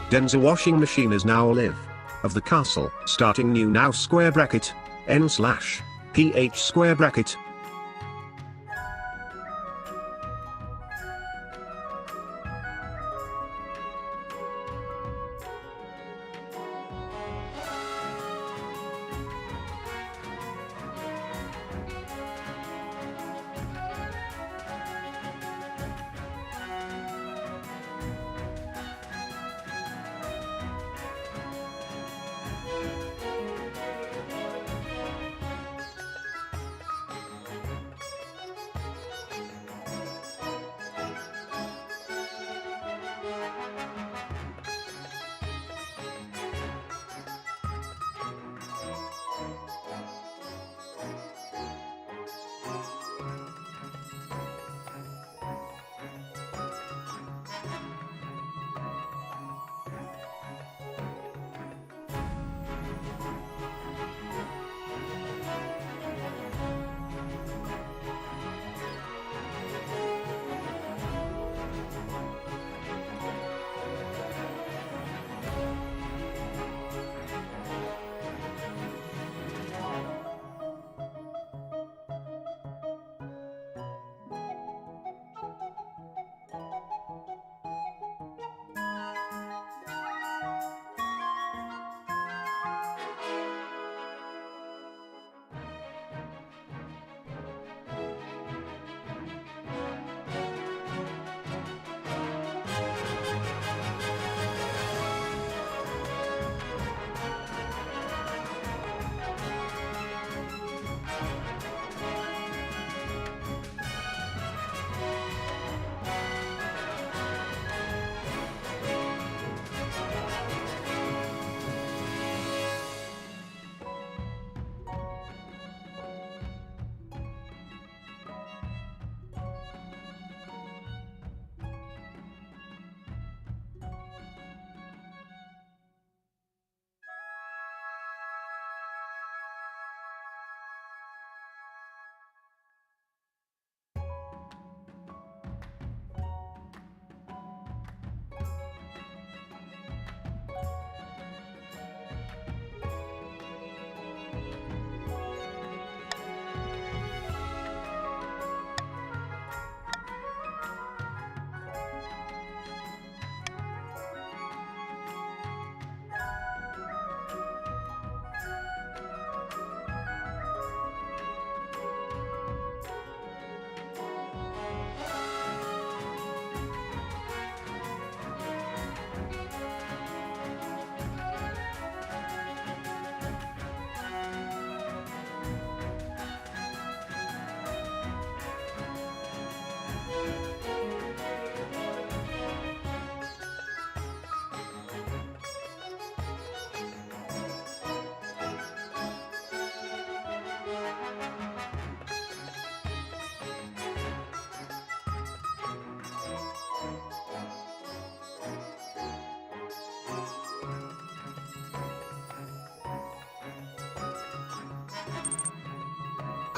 Denza washing machine is now live. Of the castle, starting new now square bracket, n slash, ph square bracket.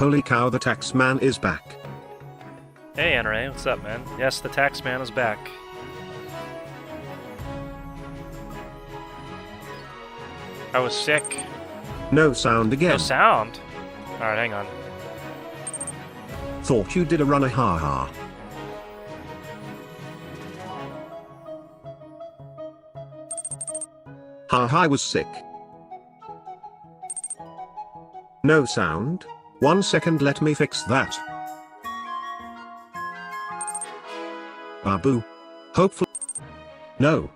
Holy cow, the tax man is back. Hey, NRA, what's up, man? Yes, the tax man is back. I was sick. No sound again. No sound? Alright, hang on. Thought you did a runner, haha. Ha, I was sick. No sound? 1 second, let me fix that. Babu. Hopefully. No.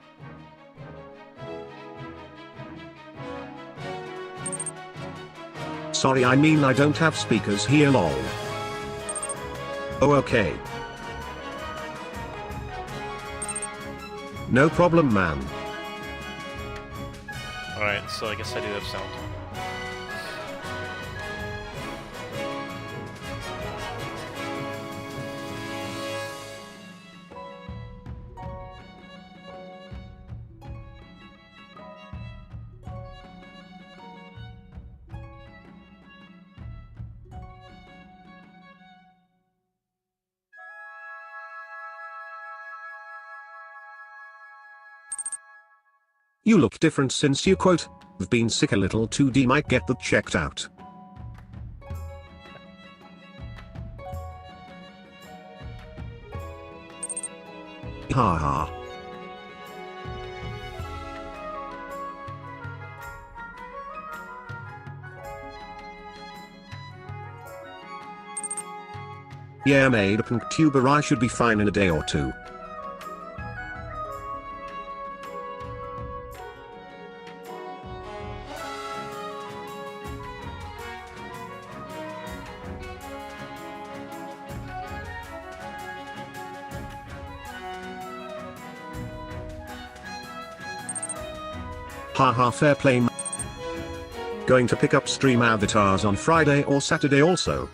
Sorry, I mean I don't have speakers here, lol. Oh, okay. No problem, man. Alright, so I guess I do have sound. You look different since you quote, "Have been sick a little." 2D might get that checked out. Haha. Yeah, made a PinkTuber. I should be fine in a day or two. Haha, fair play. Going to pick up stream avatars on Friday or Saturday also.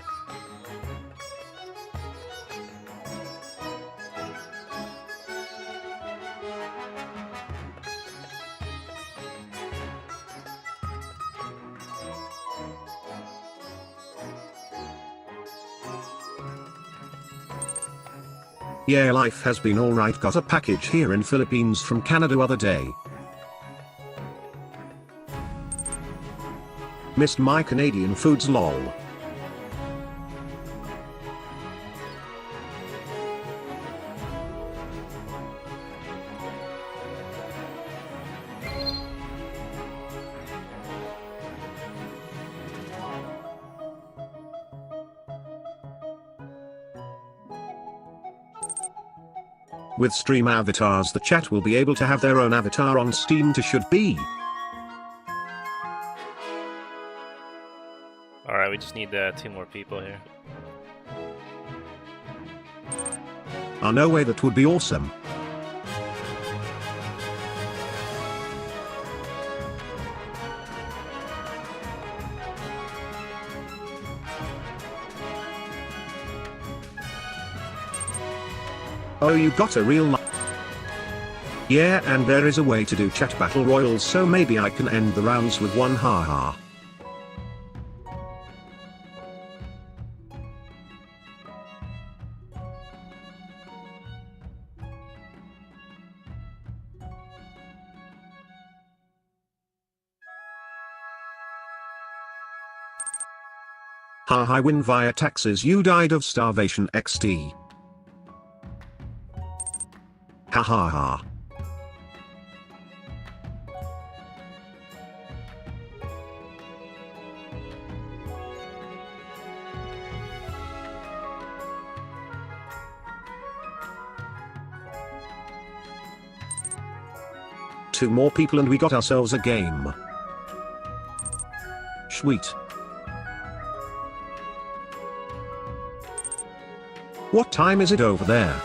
Yeah, life has been alright. Got a package here in Philippines from Canada other day. Missed my Canadian foods lol. With stream avatars, the chat will be able to have their own avatar on Steam to should be. Alright, we just need 2 more people here. Oh, no way, that would be awesome. Oh, you got a real Yeah, and there is a way to do chat battle royals, so maybe I can end the rounds with one. Haha. Haha, win via taxes. You died of starvation. XD. Ha ha ha. Two more people and we got ourselves a game. Sweet. What time is it over there?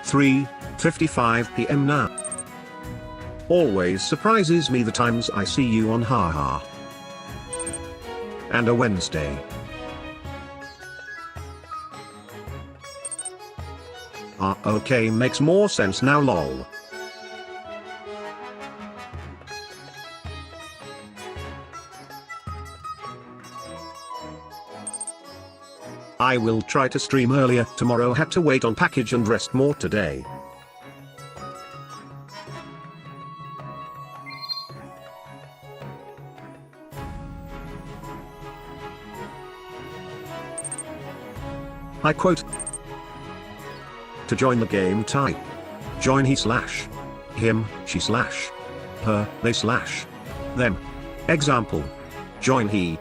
Three 55 PM now. Always surprises me the times I see you on Haha. And a Wednesday. Ah, okay, makes more sense now lol. I will try to stream earlier tomorrow. Had to wait on package and rest more today. I quote. To join the game, type join he slash him, she slash her, they slash them. Example. Join he.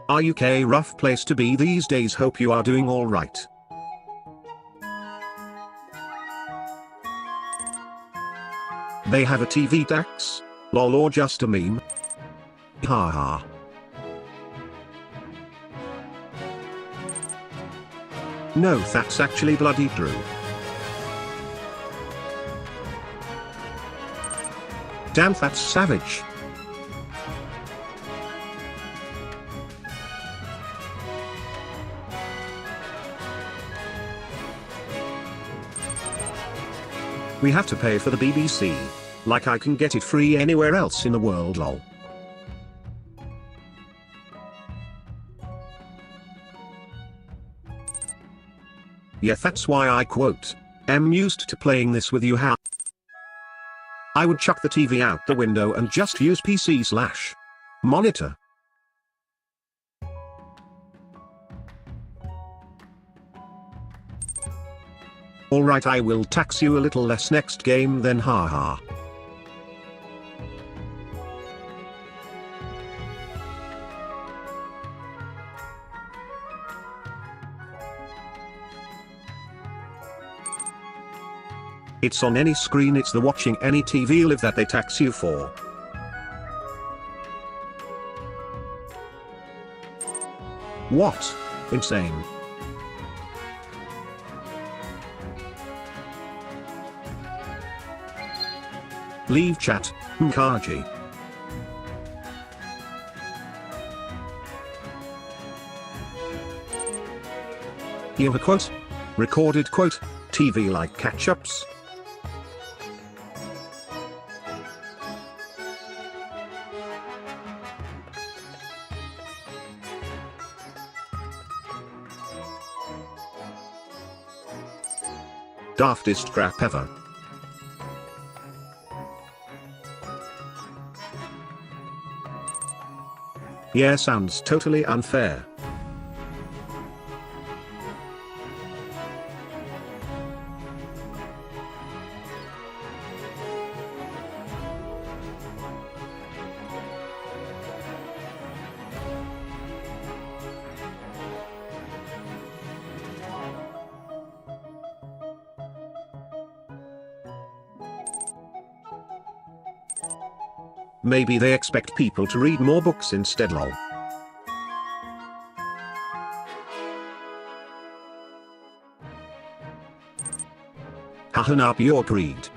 Are UK rough place to be these days? Hope you are doing alright. They have a TV tax? Lol, or just a meme? Haha. No, that's actually bloody true. Damn, that's savage. We have to pay for the BBC. Like I can get it free anywhere else in the world lol. Yeah, that's why I quote, am used to playing this with you. How I would chuck the TV out the window and just use PC/monitor. Alright, I will tax you a little less next game then, haha. It's on any screen, it's the watching any TV live that they tax you for. What? Insane. Leave chat, Mkaji. Here a quote. Recorded quote, TV like catch-ups. Daftest crap ever. Yeah, sounds totally unfair. Maybe they expect people to read more books instead, lol. Haha, now pure greed.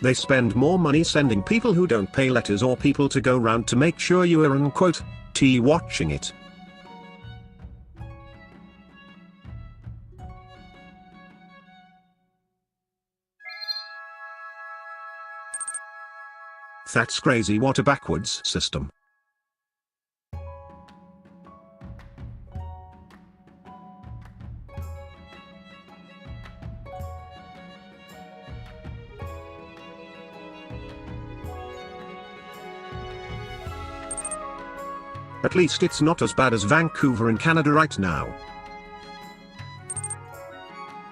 They spend more money sending people who don't pay letters or people to go round to make sure you are unquote, watching it. That's crazy, what a backwards system. At least it's not as bad as Vancouver in Canada right now.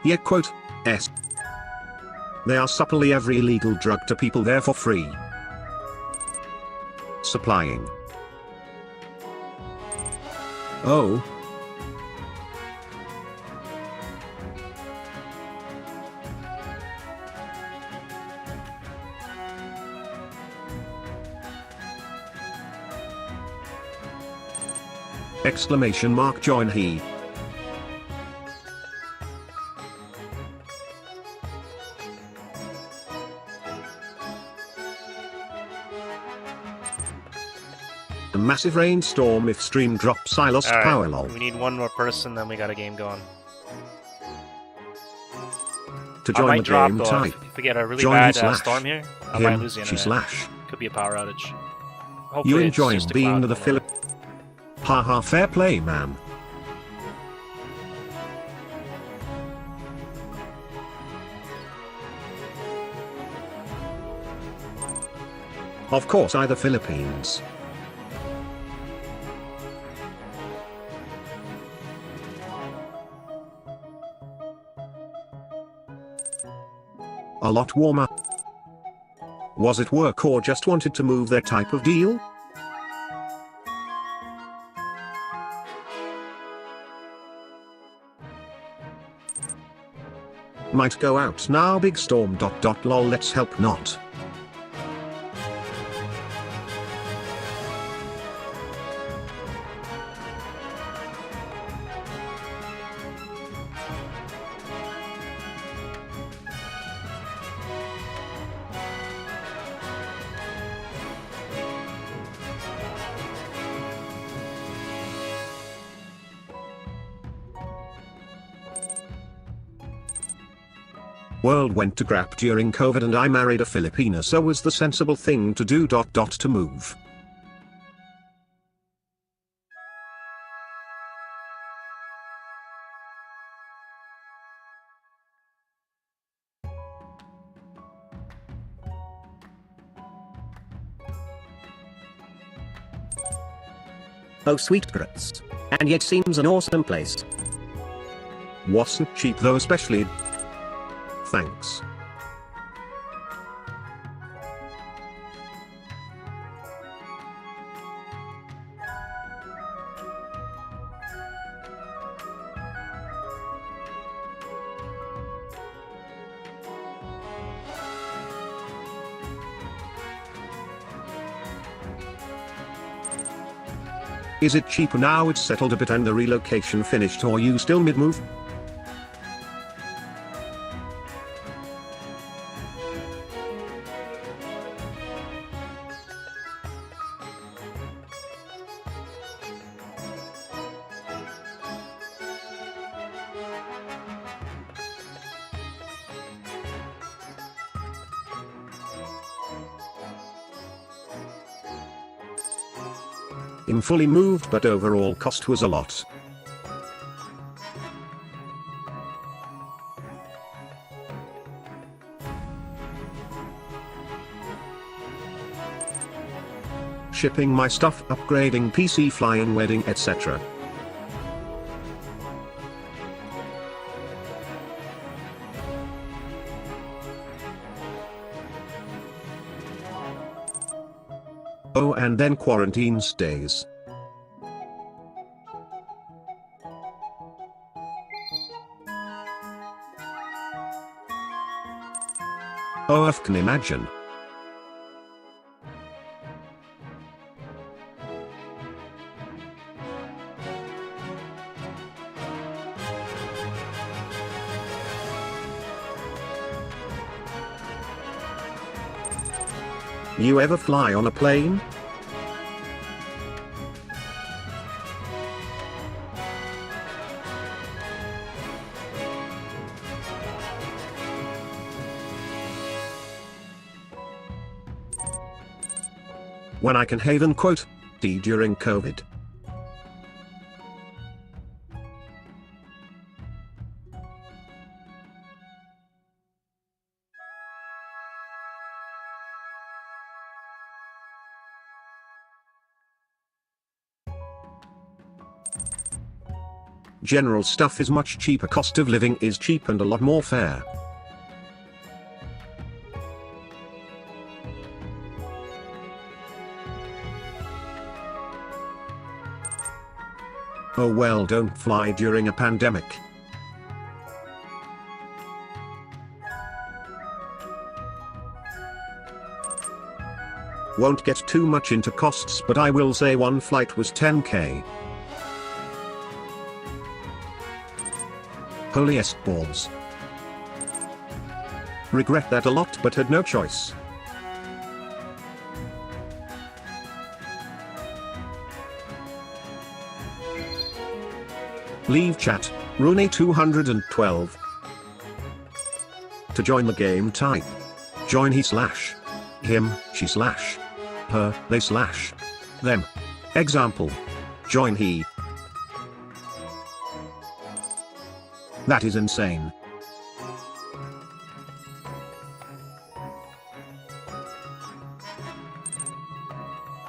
Yeah, quote, S. They are supply every illegal drug to people there for free. Supplying. Oh. Exclamation mark, join he. A massive rainstorm if stream drops, I lost power, lol. We need one more person, then we got a game going. To join the drop, game, though, type. if we get a really Join bad slash. storm here, I might lose the She internet. slash. Could be a power outage. Hopefully You it's enjoying just a being cloud the going Philip? Haha, fair play, man. Of course, the Philippines. A lot warmer. Was it work or just wanted to move their type of deal? Might go out now, big storm. Lol, let's help not. World went to crap during COVID and I married a Filipina, so was the sensible thing to do. To move. Oh sweet grits. And yet seems an awesome place. Wasn't cheap though, especially. Thanks. Is it cheaper now it's settled a bit and the relocation finished, or you still mid-move? In fully moved, but overall cost was a lot. Shipping my stuff, upgrading PC, flying, wedding, etc. Oh, and then quarantine stays. Oh, I can imagine. You ever fly on a plane? When I can haven quote D during COVID. General stuff is much cheaper, cost of living is cheap and a lot more fair. Oh well, don't fly during a pandemic. Won't get too much into costs, but I will say one flight was 10k. Holy S-balls. Regret that a lot, but had no choice. Leave chat, Rooney 212. To join the game, type join he slash him, she slash her, they slash them. Example, join he. That is insane.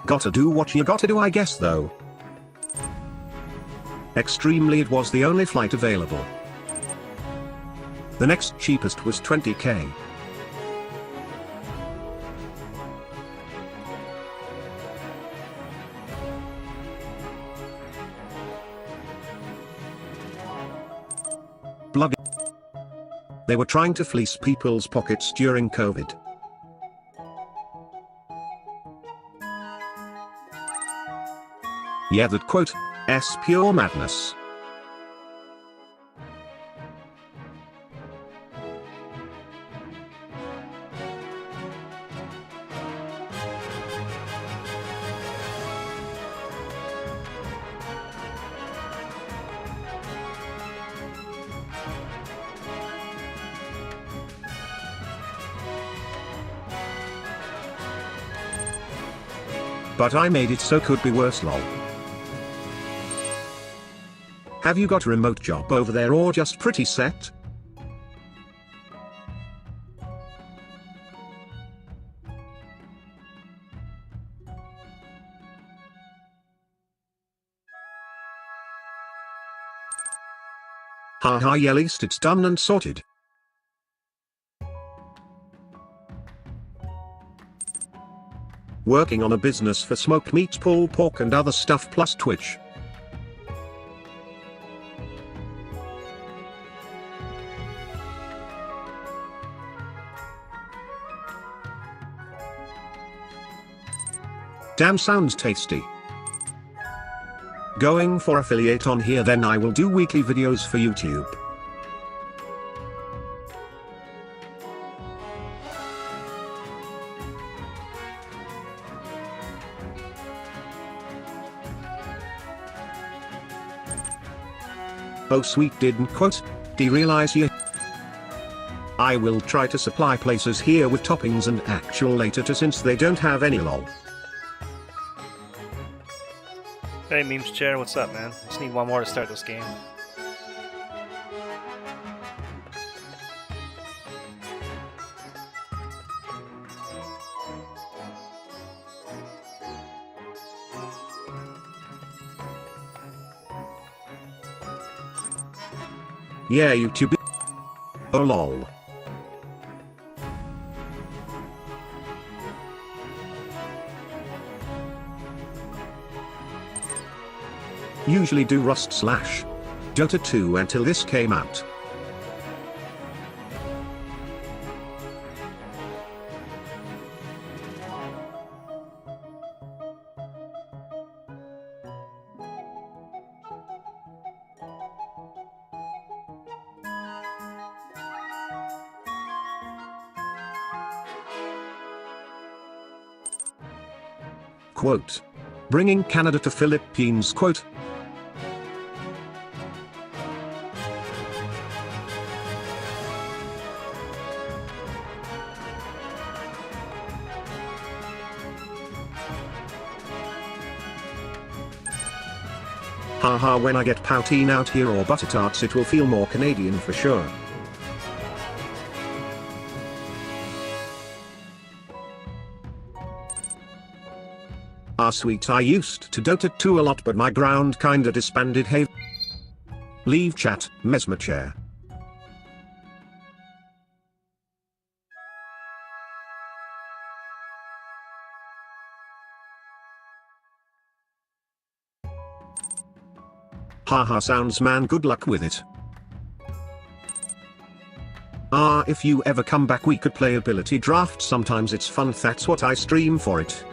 Gotta do what you gotta do, I guess though. Extremely, it was the only flight available. The next cheapest was 20k. Bloody. They were trying to fleece people's pockets during COVID. Yeah, that quote, S pure madness. But I made it so could be worse lol. Have you got a remote job over there or just pretty set? Haha, yeah, at least it's done and sorted. Working on a business for smoked meat, pulled pork and other stuff plus Twitch. Damn, sounds tasty. Going for affiliate on here, then I will do weekly videos for YouTube. Oh sweet, didn't quote. Realize you. I will try to supply places here with toppings and actual later to, since they don't have any lol. Hey, Memes Chair, what's up, man? Just need one more to start this game. Yeah, YouTube. Oh lol. Usually do Rust / Dota 2 until this came out. Quote. Bringing Canada to Philippines, quote. Haha, when I get poutine out here or butter tarts it will feel more Canadian for sure. Ah sweet, I used to Dota 2 a lot but my ground kinda disbanded. Hey. Leave chat, Mesmer Chair. Haha, sounds man, good luck with it. Ah, if you ever come back we could play ability draft, sometimes it's fun, that's what I stream for it.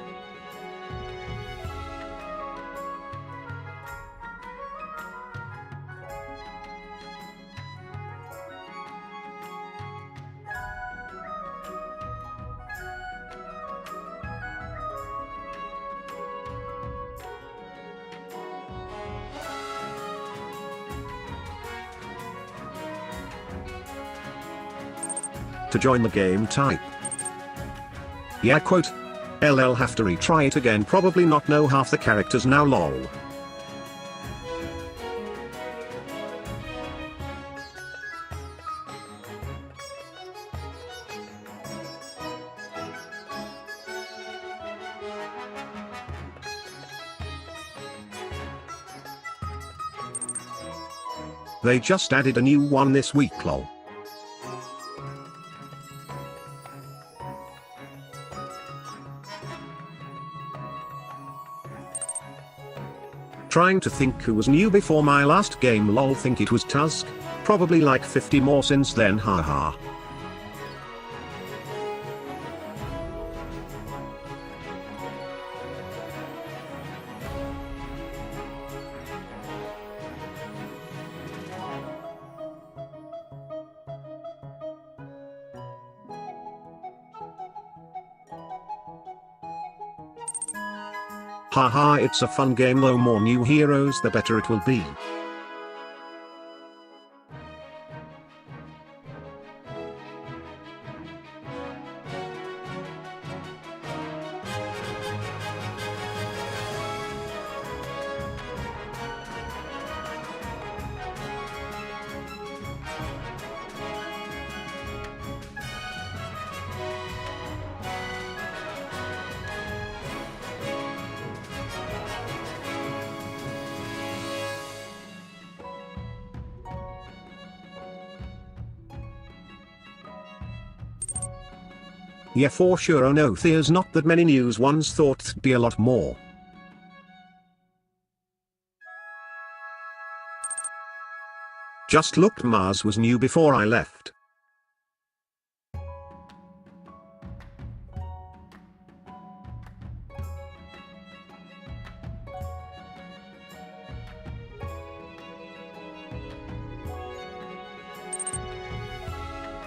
To join the game, type. Yeah, quote. LL have to retry it again, probably not know half the characters now lol. They just added a new one this week lol. Trying to think who was new before my last game lol, think it was Tusk, probably like 50 more since then, haha. Haha, it's a fun game, though more new heroes the better it will be. Yeah, for sure. Oh no, there's not that many news ones thought there'd be a lot more. Just looked, Mars was new before I left.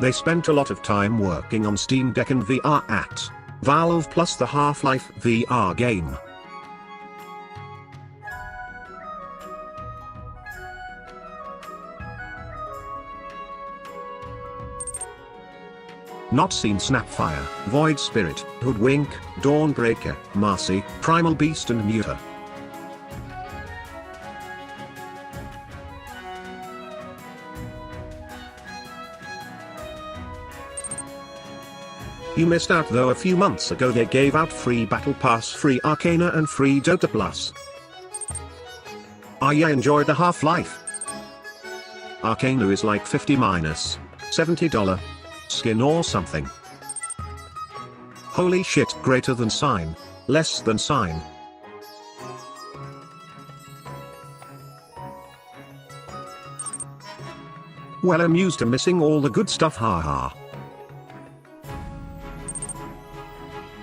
They spent a lot of time working on Steam Deck and VR at Valve plus the Half-Life VR game. Not seen Snapfire, Void Spirit, Hoodwink, Dawnbreaker, Marcy, Primal Beast and Muta. You missed out though. A few months ago they gave out free Battle Pass, free Arcana and free Dota Plus. Yeah, enjoyed the Half-Life. Arcana is like $50 - $70 skin or something. Holy shit, greater than sign, less than sign. Well, I'm used to missing all the good stuff, haha.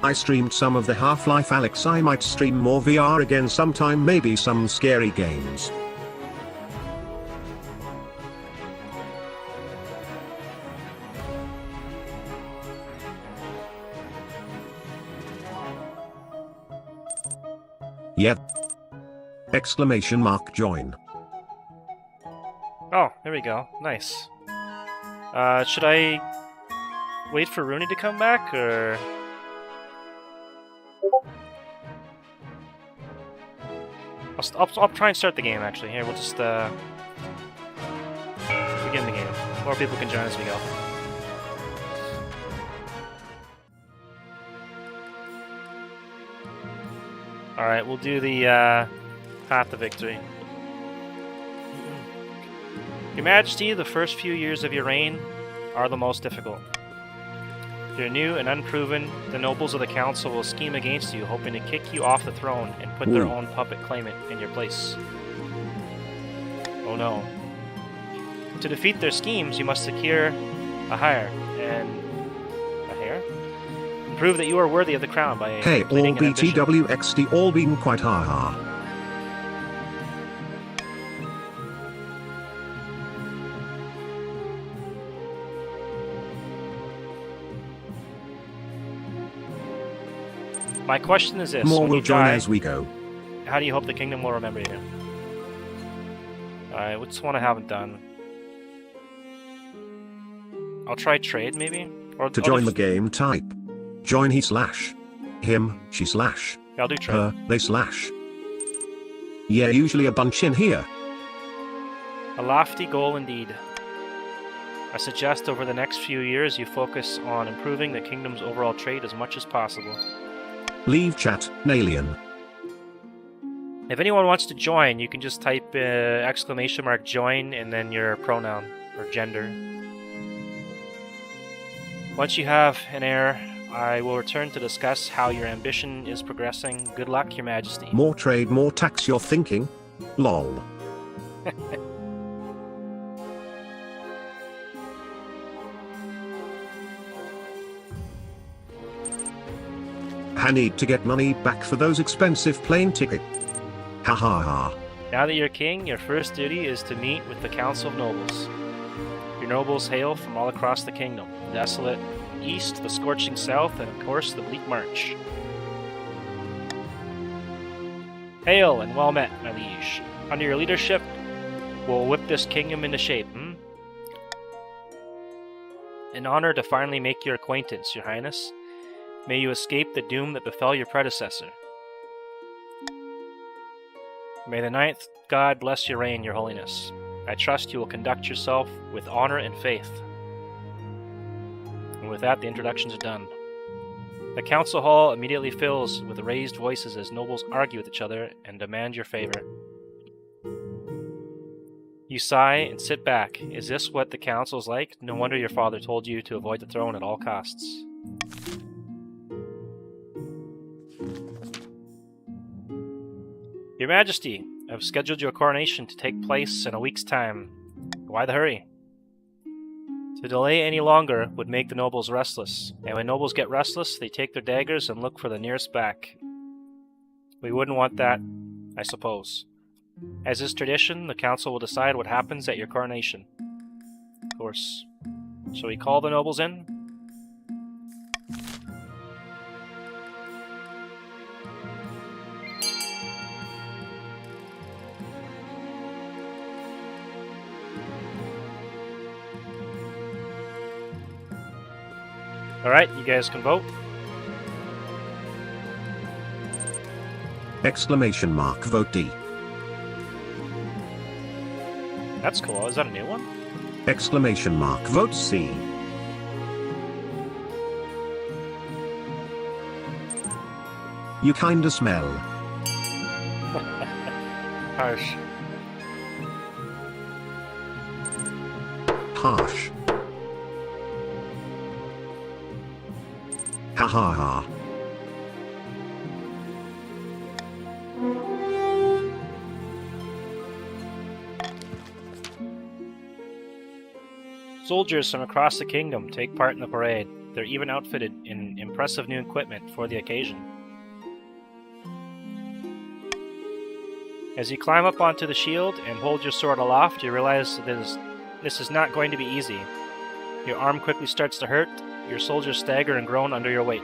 I streamed some of the Half-Life Alyx. I might stream more VR again sometime, maybe some scary games. Yep. Exclamation mark join. Oh, there we go. Nice. Should I wait for Rooney to come back, or...? I'll try and start the game, actually. Here, we'll just, begin the game. More people can join as we go. Alright, we'll do the, Path to Victory. Your Majesty, the first few years of your reign are the most difficult. If you're new and unproven, the nobles of the council will scheme against you, hoping to kick you off the throne and put their own puppet claimant in your place. Oh no. To defeat their schemes, you must secure a hire and... a hare? And prove that you are worthy of the crown by Hey, all completing an ambition. BTWXD all being quite haha. My question is this: More when will you join die, as we go. how do you hope the kingdom will remember you? Alright, what's one I haven't done? I'll try trade, maybe? Or To join the game, type join he slash him, she slash I'll do trade. her, they slash. Yeah, usually a bunch in here. A lofty goal indeed. I suggest over the next few years you focus on improving the kingdom's overall trade as much as possible. Leave chat, Nalian. If anyone wants to join, you can just type exclamation mark join and then your pronoun or gender. Once you have an heir, I will return to discuss how your ambition is progressing. Good luck, Your Majesty. More trade, more tax, you're thinking? Lol. I need to get money back for those expensive plane tickets. Ha ha ha. Now that you're king, your first duty is to meet with the Council of Nobles. Your nobles hail from all across the kingdom, the desolate east, the scorching south, and of course the bleak march. Hail and well met, my liege. Under your leadership, we'll whip this kingdom into shape, An honor to finally make your acquaintance, Your Highness. May you escape the doom that befell your predecessor. May the ninth God bless your reign, Your Holiness. I trust you will conduct yourself with honor and faith. And with that, the introductions are done. The council hall immediately fills with raised voices as nobles argue with each other and demand your favor. You sigh and sit back. Is this what the council's like? No wonder your father told you to avoid the throne at all costs. Your Majesty, I've scheduled your coronation to take place in a week's time. Why the hurry? To delay any longer would make the nobles restless, and when nobles get restless, they take their daggers and look for the nearest back. We wouldn't want that, I suppose. As is tradition, the council will decide what happens at your coronation. Of course. Shall we call the nobles in? Alright, you guys can vote. Exclamation mark vote D. That's cool. Is that a new one? Exclamation mark vote C. You kinda smell. Harsh. Harsh. Ha ha ha. Soldiers from across the kingdom take part in the parade. They're even outfitted in impressive new equipment for the occasion. As you climb up onto the shield and hold your sword aloft, you realize this is not going to be easy. Your arm quickly starts to hurt, your soldiers stagger and groan under your weight.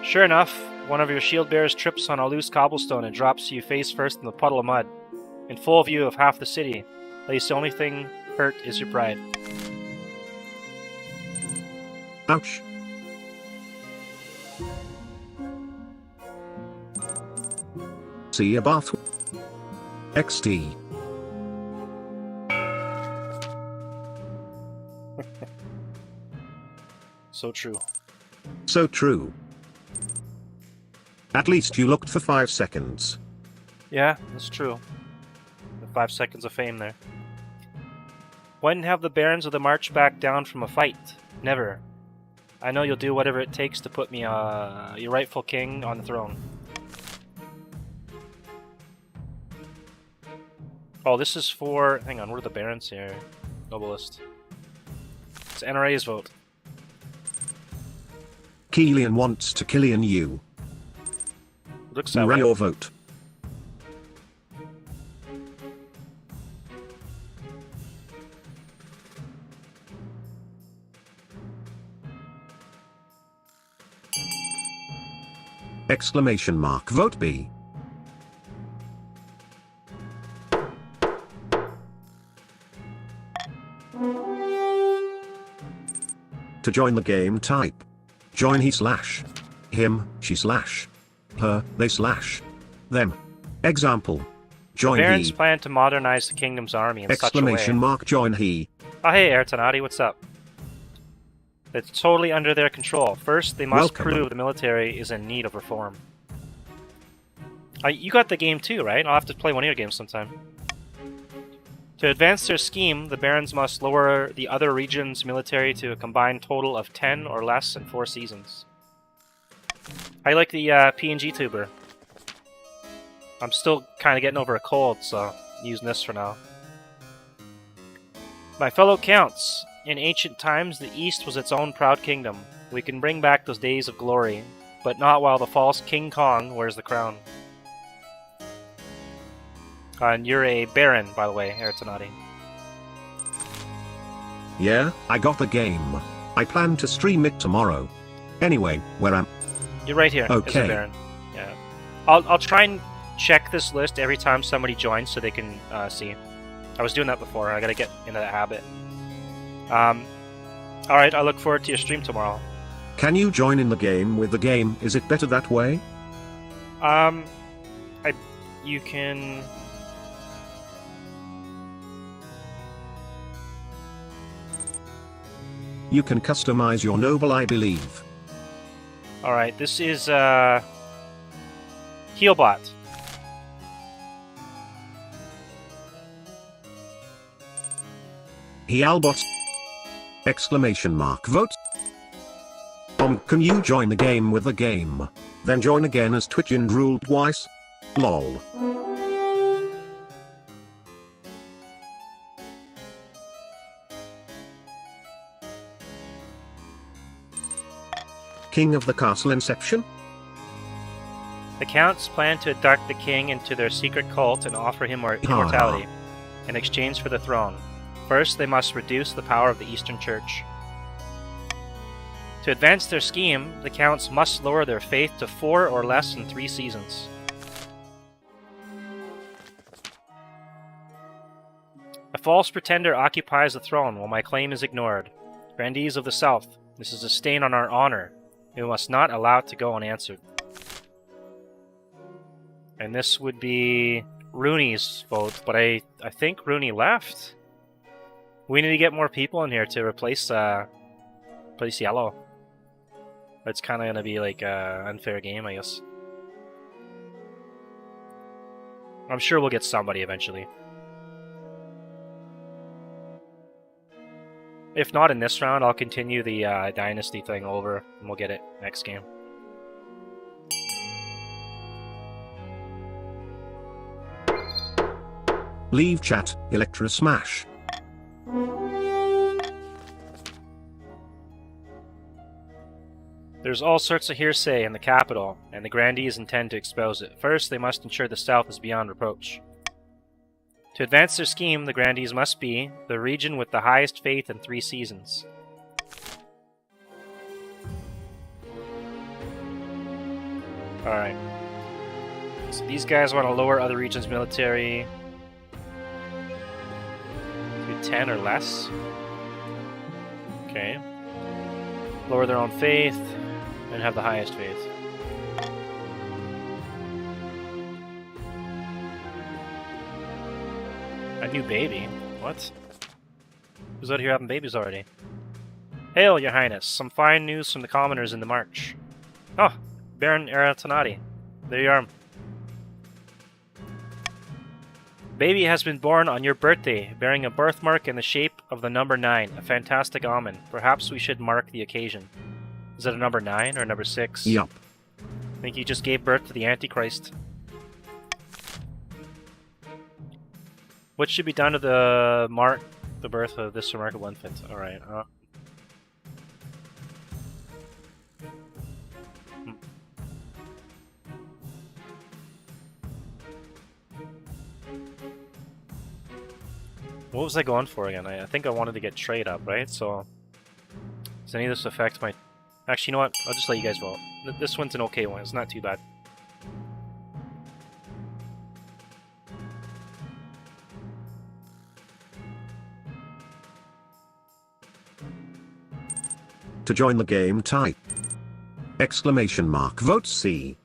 Sure enough, one of your shield bearers trips on a loose cobblestone and drops you face first in the puddle of mud. In full view of half the city, at least the only thing hurt is your pride. Ouch. See a bath. XT. So true. So true. At least you looked for 5 seconds. Yeah, that's true. The 5 seconds of fame there. When have the barons of the march back down from a fight? Never. I know you'll do whatever it takes to put me, your rightful king, on the throne. Oh, this is for... Hang on, what are the barons here? Noblest. It's NRA's vote. Killian wants to Killian you. Looks that way. Your vote. Exclamation mark vote B. To join the game, type join he slash him, she slash her, they slash them. Example. Join Barons he. plan to modernize the kingdom's army in Exclamation such a way. mark join he. Oh, hey, Ertanati, what's up? It's totally under their control. First, they must Welcome. prove the military is in need of reform. You got the game too, right? I'll have to play one of your games sometime. To advance their scheme, the barons must lower the other region's military to a combined total of 10 or less in 4 seasons. I like the PNG tuber. I'm still kind of getting over a cold, so I'm using this for now. My fellow counts, in ancient times the East was its own proud kingdom. We can bring back those days of glory, but not while the false King Kong wears the crown. And you're a baron, by the way, Ertanati. Yeah, I got the game. I plan to stream it tomorrow. Anyway, where am... You're right here as Okay. a baron. Yeah, I'll try and check this list every time somebody joins so they can see. I was doing that before. I gotta get into that habit. Alright, I look forward to your stream tomorrow. Can you join in the game with the game? Is it better that way? You can... You can customize your noble, I believe. Alright, this is, Healbot. Healbot. Exclamation mark vote. Can you join the game with the game? Then join again as Twitch and rule twice. Lol. King of the Castle Inception? The counts plan to abduct the king into their secret cult and offer him immortality in exchange for the throne. First, they must reduce the power of the Eastern Church. To advance their scheme, the counts must lower their faith to 4 or less in 3 seasons. A false pretender occupies the throne while my claim is ignored. Grandees of the South, this is a stain on our honor. We must not allow it to go unanswered. And this would be Rooney's vote, but I think Rooney left. We need to get more people in here to replace Yellow. It's kind of going to be like an unfair game, I guess. I'm sure we'll get somebody eventually. If not in this round, I'll continue the Dynasty thing over, and we'll get it next game. Leave chat, Electra Smash. There's all sorts of hearsay in the capital, and the grandees intend to expose it. First, they must ensure the South is beyond reproach. To advance their scheme, the grandees must be the region with the highest faith in 3 seasons. Alright. So these guys want to lower other regions' military to 10 or less. Okay. Lower their own faith and have the highest faith. A new baby? What? Who's out here having babies already? Hail, your highness. Some fine news from the commoners in the march. Oh, Baron Aratonati. There you are. Baby has been born on your birthday, bearing a birthmark in the shape of the number 9, a fantastic omen. Perhaps we should mark the occasion. Is it a number 9 or number 6? Yup. I think you just gave birth to the Antichrist. What should be done to mark the birth of this remarkable infant? Alright, What was I going for again? I think I wanted to get trade up, right? So, does any of this affect my... Actually, you know what? I'll just let you guys vote. This one's an okay one. It's not too bad. To join the game, type exclamation mark vote C.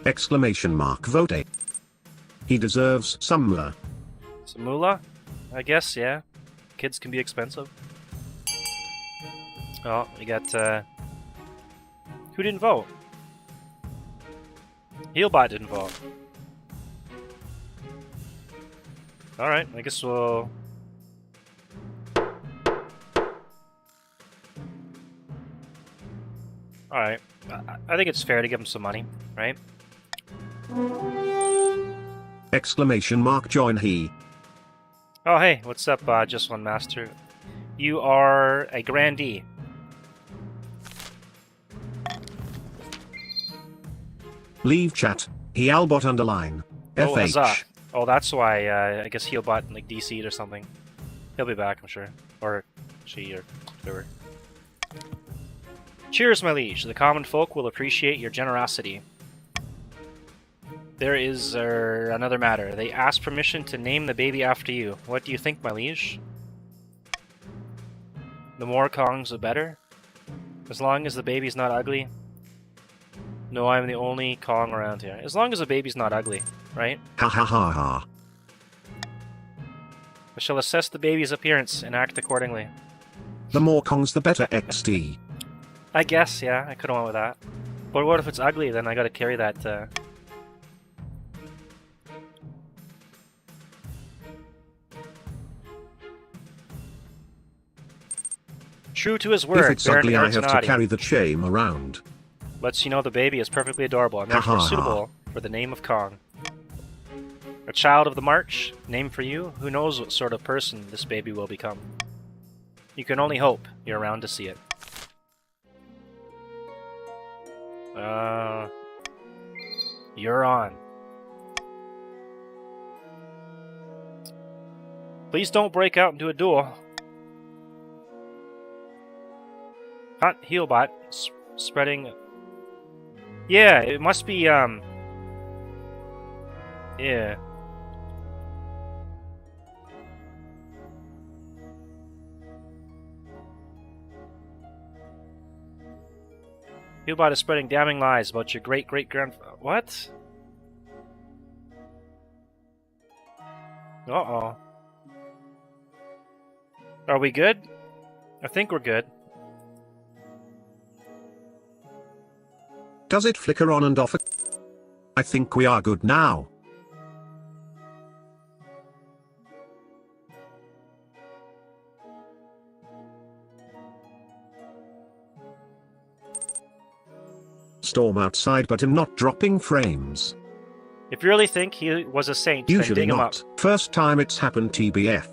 Exclamation mark vote A. He deserves some moolah. Some moolah? I guess, yeah. Kids can be expensive. Oh, we got, who didn't vote? Healbot didn't vote. Alright, I guess we'll... Alright. I think it's fair to give him some money, right? Exclamation mark join he. Oh, hey, what's up, Just One Master? You are a grandee. Leave chat, he albot underline. Oh, FH. huzzah. Oh, that's why, I guess Healbot, like, DC'd or something. He'll be back, I'm sure. Or she, or whoever. Cheers, my liege. The common folk will appreciate your generosity. There is another matter. They asked permission to name the baby after you. What do you think, my liege? The more Kongs, the better? As long as the baby's not ugly? No, I'm the only Kong around here. As long as the baby's not ugly, right? Ha ha ha ha. I shall assess the baby's appearance and act accordingly. The more Kongs the better XD. I guess, yeah, I could've went with that. But what if it's ugly, then I gotta carry that, True to his word, If it's Baron ugly I have to Aratonati. carry the shame around. Lets you know the baby is perfectly adorable and therefore suitable for the name of Kong. A child of the march, name for you, who knows what sort of person this baby will become. You can only hope you're around to see it. You're on. Please don't break out into a duel. Hunt Healbot spreading. Yeah, it must be yeah. Healbot is spreading damning lies about your great-great-grandfather. What? Uh-oh. Are we good? I think we're good. Does it flicker on and off? I think we are good now. Storm outside, but I'm not dropping frames. If you really think he was a saint, Usually then dig him not. up. First time it's happened, TBF.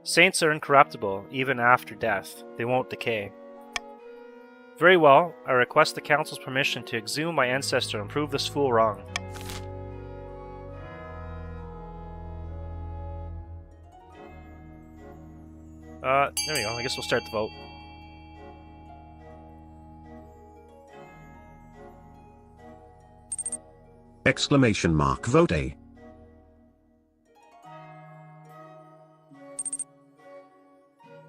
Saints are incorruptible, even after death. They won't decay. Very well, I request the Council's permission to exhume my ancestor and prove this fool wrong. There we go. I guess we'll start the vote. Exclamation mark vote A.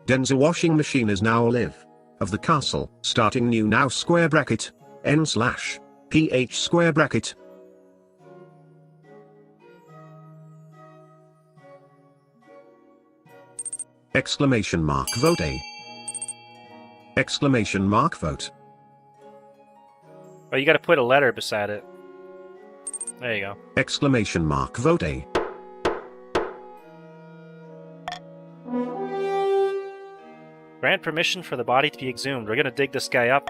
Denza washing machine is now live. Of the castle, starting new now square bracket, n/ph square bracket. Exclamation mark vote A. Exclamation mark vote. Oh, you gotta put a letter beside it. There you go. Exclamation mark vote A. Grant permission for the body to be exhumed. We're gonna dig this guy up.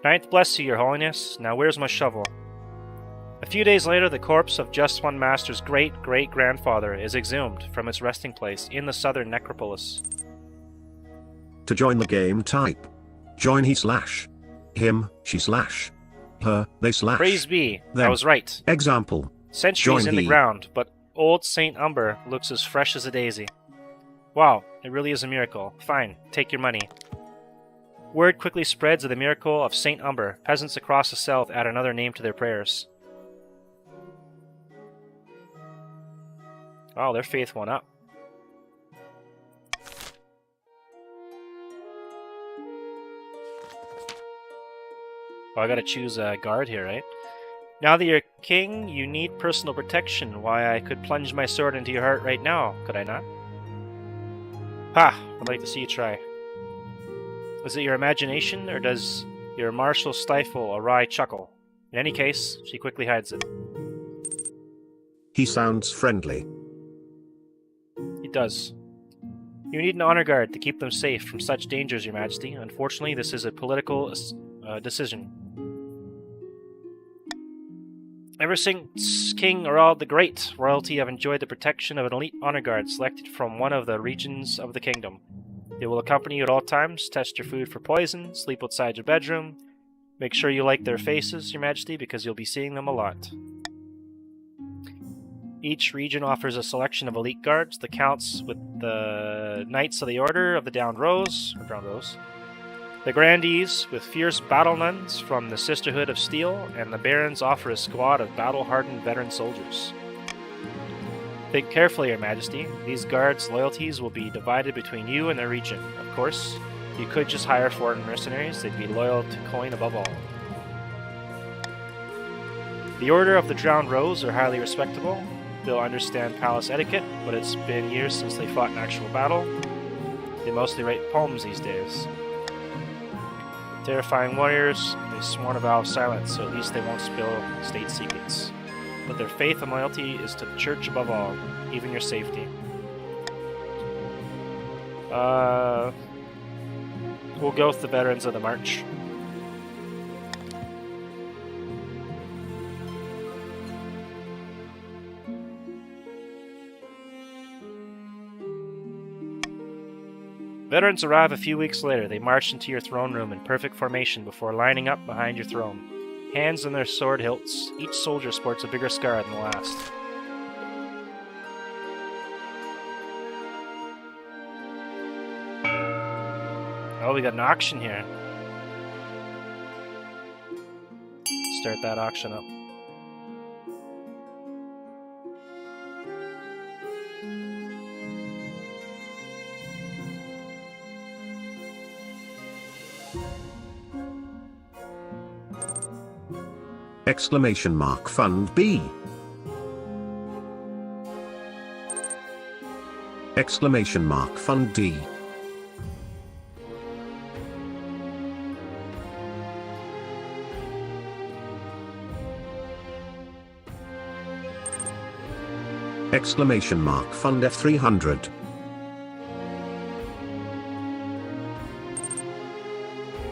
Ninth bless you, your holiness. Now where's my shovel? A few days later, the corpse of Just One Master's great-great-grandfather is exhumed from its resting place in the southern necropolis. To join the game, type join he/him, she/her, they/. Praise be, them. I was right. Example. Centuries Join in the he. ground, but old Saint Umber looks as fresh as a daisy. Wow, it really is a miracle. Fine, take your money. Word quickly spreads of the miracle of Saint Umber. Peasants across the south add another name to their prayers. Oh, their faith went up. Oh, I gotta choose a guard here, right? Now that you're king, you need personal protection. Why, I could plunge my sword into your heart right now, could I not? Ha! I'd like to see you try. Is it your imagination, or does your marshal stifle a wry chuckle? In any case, she quickly hides it. He sounds friendly. He does. You need an honor guard to keep them safe from such dangers, your majesty. Unfortunately, this is a political decision. Ever since King Harald the Great, royalty have enjoyed the protection of an elite honor guard selected from one of the regions of the kingdom. They will accompany you at all times, test your food for poison, sleep outside your bedroom. Make sure you like their faces, your majesty, because you'll be seeing them a lot. Each region offers a selection of elite guards, the counts with the Knights of the Order of the Downed Rose, the Grandees with fierce battle nuns from the Sisterhood of Steel, and the Barons offer a squad of battle-hardened veteran soldiers. Think carefully, your majesty. These guards' loyalties will be divided between you and the region. Of course, you could just hire foreign mercenaries. They'd be loyal to coin above all. The Order of the Drowned Rose are highly respectable. They'll understand palace etiquette, but it's been years since they fought an actual battle. They mostly write poems these days. Terrifying warriors, they sworn a vow of silence, so at least they won't spill state secrets. But their faith and loyalty is to the church above all, even your safety. We'll go with the veterans of the march. Veterans arrive a few weeks later. They march into your throne room in perfect formation before lining up behind your throne. Hands on their sword hilts, each soldier sports a bigger scar than the last. Oh, we got an auction here. Start that auction up. Exclamation mark Fund B. Exclamation mark Fund D. Exclamation mark Fund F300.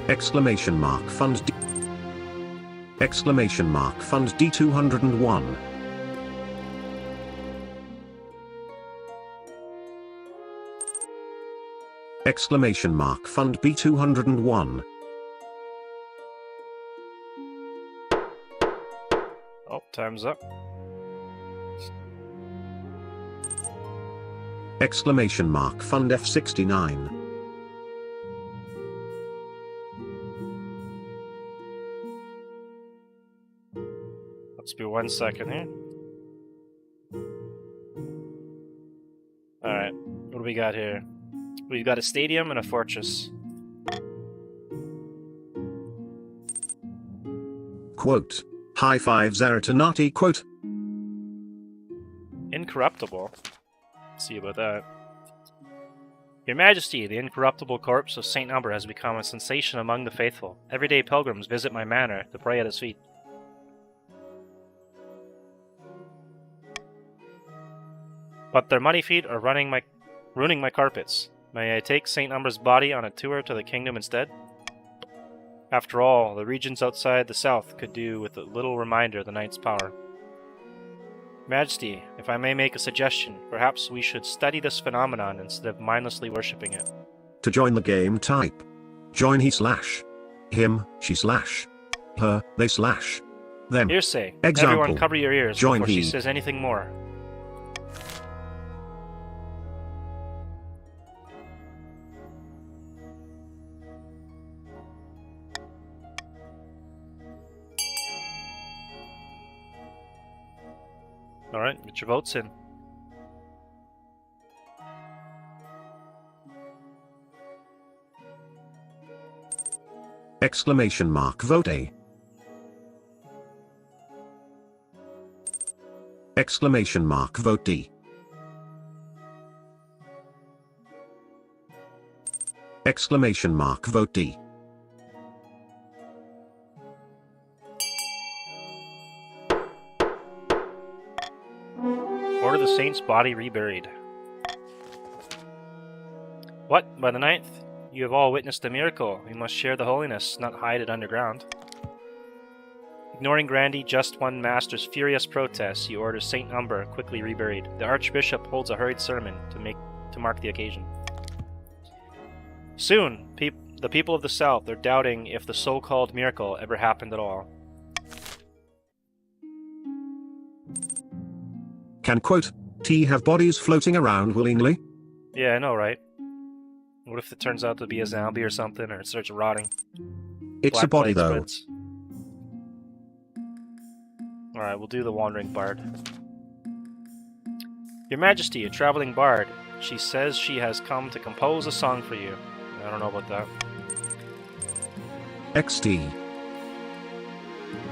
Exclamation mark Fund D. Exclamation mark Fund D201. Exclamation mark Fund B201. Oh, time's up. Exclamation mark Fund F69. Let's be 1 second here. Alright, what do we got here? We've got a stadium and a fortress. Quote. High five Zaratanati. Quote. Incorruptible. Let's see about that. Your Majesty, the incorruptible corpse of Saint Umber has become a sensation among the faithful. Everyday pilgrims visit my manor to pray at his feet. But their muddy feet are ruining my carpets. May I take Saint Umber's body on a tour to the kingdom instead? After all, the regions outside the south could do with a little reminder of the knight's power. Majesty, if I may make a suggestion, perhaps we should study this phenomenon instead of mindlessly worshipping it. To join the game, type. Join he slash. Him, she slash. Her, they slash. Them. Hearsay. Example. Everyone cover your ears Join before she he. says anything more. Alright, get your votes in. Exclamation mark vote A. Exclamation mark vote D. Exclamation mark vote D. Order the saint's body reburied. What? By the 9th? You have all witnessed a miracle. We must share the holiness, not hide it underground. Ignoring Grandy Just One Master's furious protests, you order Saint Umber quickly reburied. The Archbishop holds a hurried sermon to mark the occasion. Soon, the people of the South are doubting if the so-called miracle ever happened at all. Can quote, T have bodies floating around willingly? Yeah, I know, right? What if it turns out to be a zombie or something, or it starts rotting? It's Black a body plague though. spreads. Alright, we'll do the Wandering Bard. Your Majesty, a traveling bard. She says she has come to compose a song for you. I don't know about that. XD.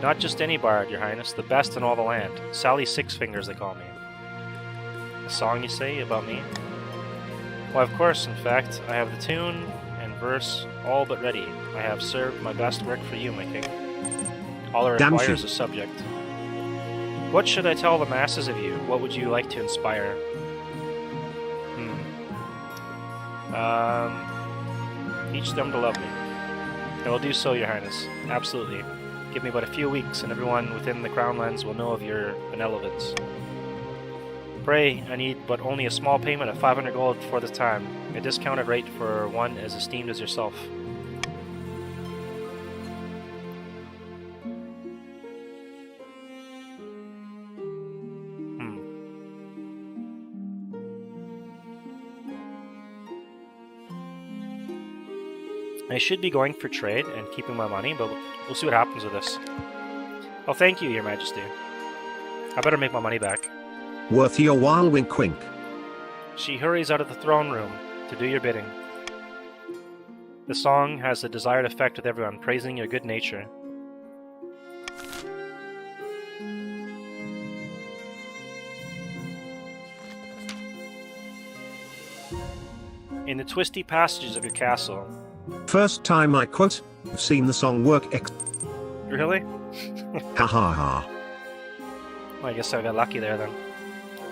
Not just any bard, Your Highness, the best in all the land. Sally Six Fingers, they call me. A song, you say, about me? Why, of course, in fact, I have the tune and verse all but ready. I have served my best work for you, my king. All I Damn require is shit. a subject. What should I tell the masses of you? What would you like to inspire? Teach them to love me. I will do so, Your Highness. Absolutely. Give me but a few weeks, and everyone within the Crownlands will know of your benevolence. Pray, I need but only a small payment of 500 gold for this time. A discounted rate for one as esteemed as yourself. I should be going for trade and keeping my money, but we'll see what happens with this. Oh, thank you, Your Majesty. I better make my money back. Worth your while, wink wink. She hurries out of the throne room to do your bidding. The song has the desired effect with everyone, praising your good nature. In the twisty passages of your castle. First time I quote, I've seen the song work Really? ha ha ha. Well, I guess I got lucky there then.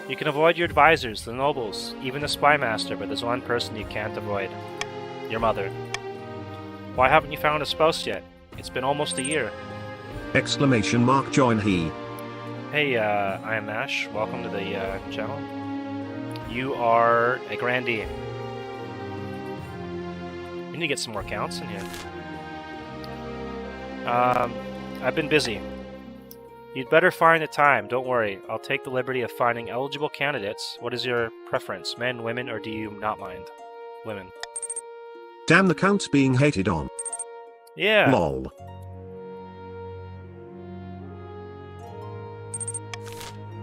You can avoid your advisors, the nobles, even the spy master, but there's one person you can't avoid. Your mother. Why haven't you found a spouse yet? It's been almost a year. Exclamation mark join he. Hey, I am Ash. Welcome to the channel. You are a grandee. We need to get some more counts in here. I've been busy. You'd better find the time, don't worry. I'll take the liberty of finding eligible candidates. What is your preference, men, women, or do you not mind? Women. Damn, the count's being hated on. Yeah. Lol.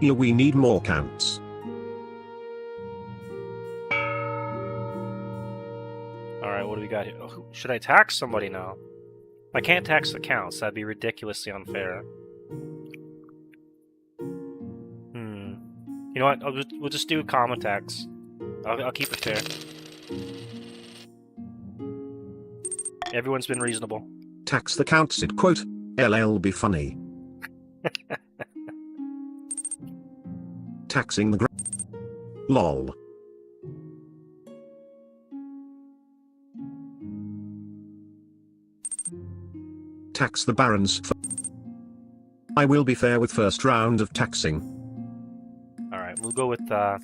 Here we need more counts. Alright, what do we got here? Oh, should I tax somebody now? I can't tax the counts, that'd be ridiculously unfair. You know what? We'll just do common tax. I'll keep it fair. Everyone's been reasonable. Tax the counts it quote, LL be funny. Taxing the lol. Tax the barons. I will be fair with first round of taxing. Alright, we'll go with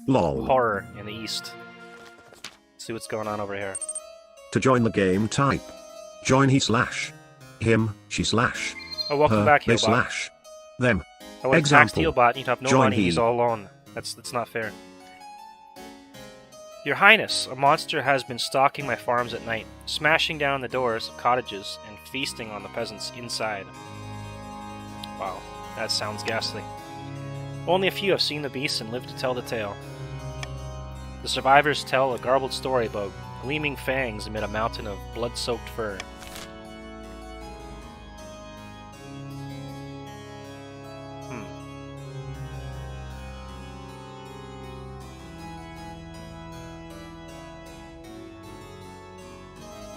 Lol. horror in the east. See what's going on over here. To join the game type. Join he slash. Him, she slash. Oh, welcome Her, back, they Heelbot. slash. Them. I would have taxed Example. Heelbot and you'd have no Join money, he's he. all alone. That's not fair. Your Highness, a monster has been stalking my farms at night, smashing down the doors of cottages and feasting on the peasants inside. Wow, that sounds ghastly. Only a few have seen the beast and lived to tell the tale. The survivors tell a garbled story about gleaming fangs amid a mountain of blood-soaked fur.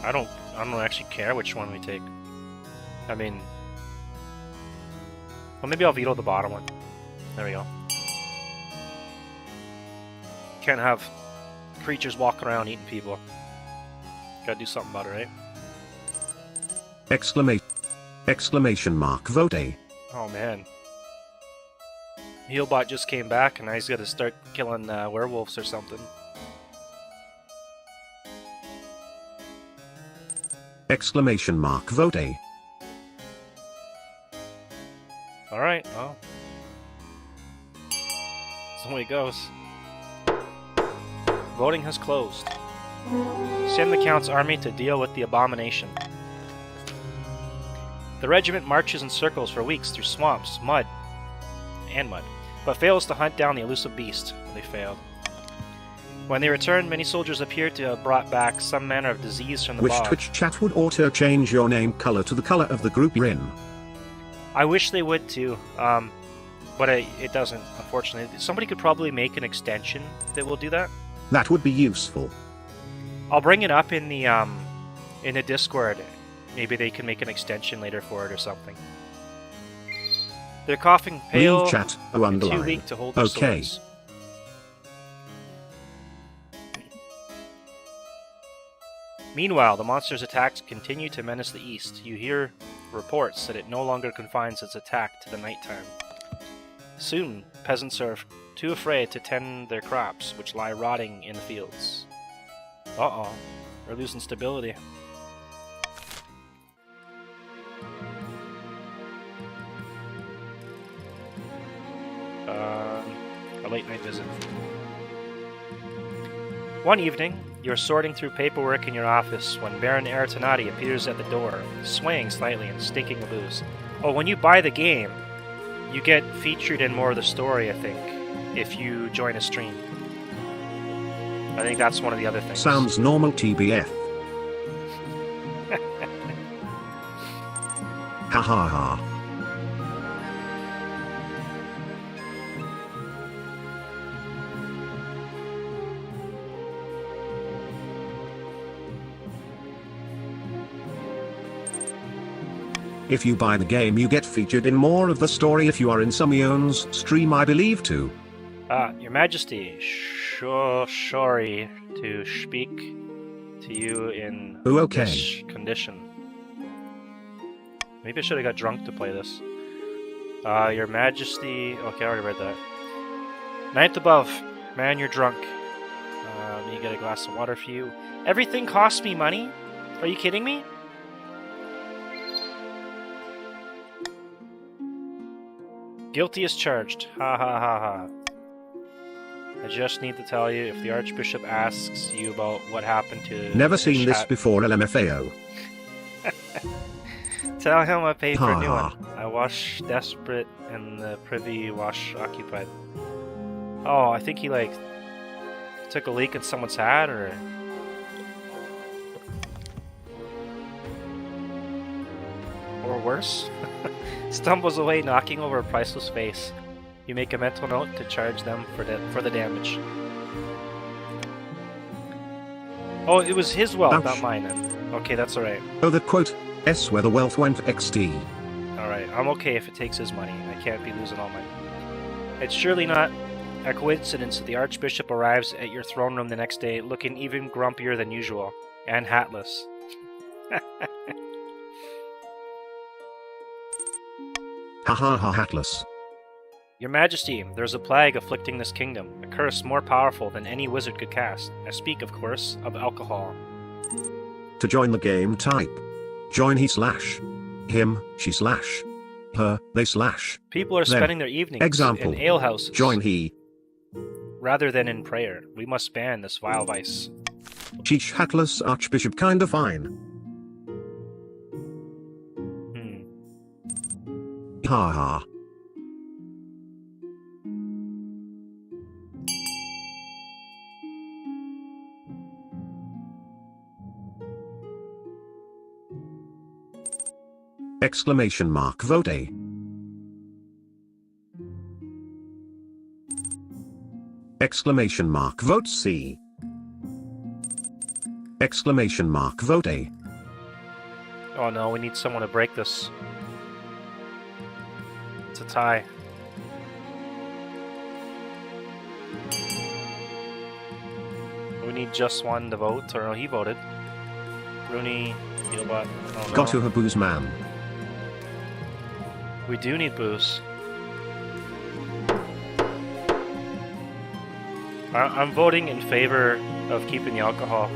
I don't actually care which one we take. I mean, well, maybe I'll veto the bottom one. There we go. Can't have creatures walking around eating people. Gotta do something about it, right? Exclamation mark vote A. Oh man. Heelbot just came back and now he's gotta start killing werewolves or something. Exclamation mark vote A. Alright, well. That's the way it goes. Voting has closed. Send the Count's army to deal with the abomination. The regiment marches in circles for weeks through swamps, mud, but fails to hunt down the elusive beast. They failed. When they return, many soldiers appear to have brought back some manner of disease from the Which bog. Twitch chat would auto change your name color to the color of the group you're in? I wish they would too, but it doesn't, unfortunately. Somebody could probably make an extension that will do that. That would be useful. I'll bring it up in the Discord. Maybe they can make an extension later for it or something. They're coughing pale, Leave chat to too underline. weak to hold their Okay. swords. Meanwhile, the monster's attacks continue to menace the east. You hear reports that it no longer confines its attack to the nighttime. Soon, peasants are too afraid to tend their crops, which lie rotting in the fields. Uh-oh, we're losing stability. A late night visit. One evening, you're sorting through paperwork in your office when Baron Aratonati appears at the door, swaying slightly and stinking of booze. Oh, when you buy the game, you get featured in more of the story, I think, if you join a stream. I think that's one of the other things. Sounds normal, TBF. Ha ha ha. If you buy the game, you get featured in more of the story if you are in Sumion's stream, I believe, too. Your Majesty, sorry to speak to you in this condition. Maybe I should have got drunk to play this. Your Majesty... Okay, I already read that. Ninth above. Man, you're drunk. Let me get a glass of water for you. Everything costs me money? Are you kidding me? Guilty as charged. Ha ha ha ha. I just need to tell you, if the Archbishop asks you about what happened to... Never seen this before, LMFAO. Tell him I paid for a new one. I wash desperate and the privy wash occupied. Oh, I think he, like, took a leak in someone's hat, or... Or worse. Stumbles away, knocking over a priceless vase. You make a mental note to charge them for the damage. Oh, it was his wealth, not mine then. Okay, that's alright. Oh, the quote, S where the wealth went XD. Alright, I'm okay if it takes his money. I can't be losing all mine. It's surely not a coincidence that the Archbishop arrives at your throne room the next day looking even grumpier than usual, and hatless. Ha ha ha, hatless. Your Majesty, there is a plague afflicting this kingdom, a curse more powerful than any wizard could cast. I speak, of course, of alcohol. To join the game, type join he slash him, she slash her, they slash. People are spending their evenings in alehouses. Join he. Rather than in prayer. We must ban this vile vice. Sheesh, hatless Archbishop kinda fine. Ha ha. Exclamation mark vote A. Exclamation mark vote C. Exclamation mark vote A. Oh no, we need someone to break this. It's a tie. We need just one to vote, or no, he voted. Rooney, Healbot. Oh, no. Got to her booze, man. We do need booze. I'm voting in favor of keeping the alcohol.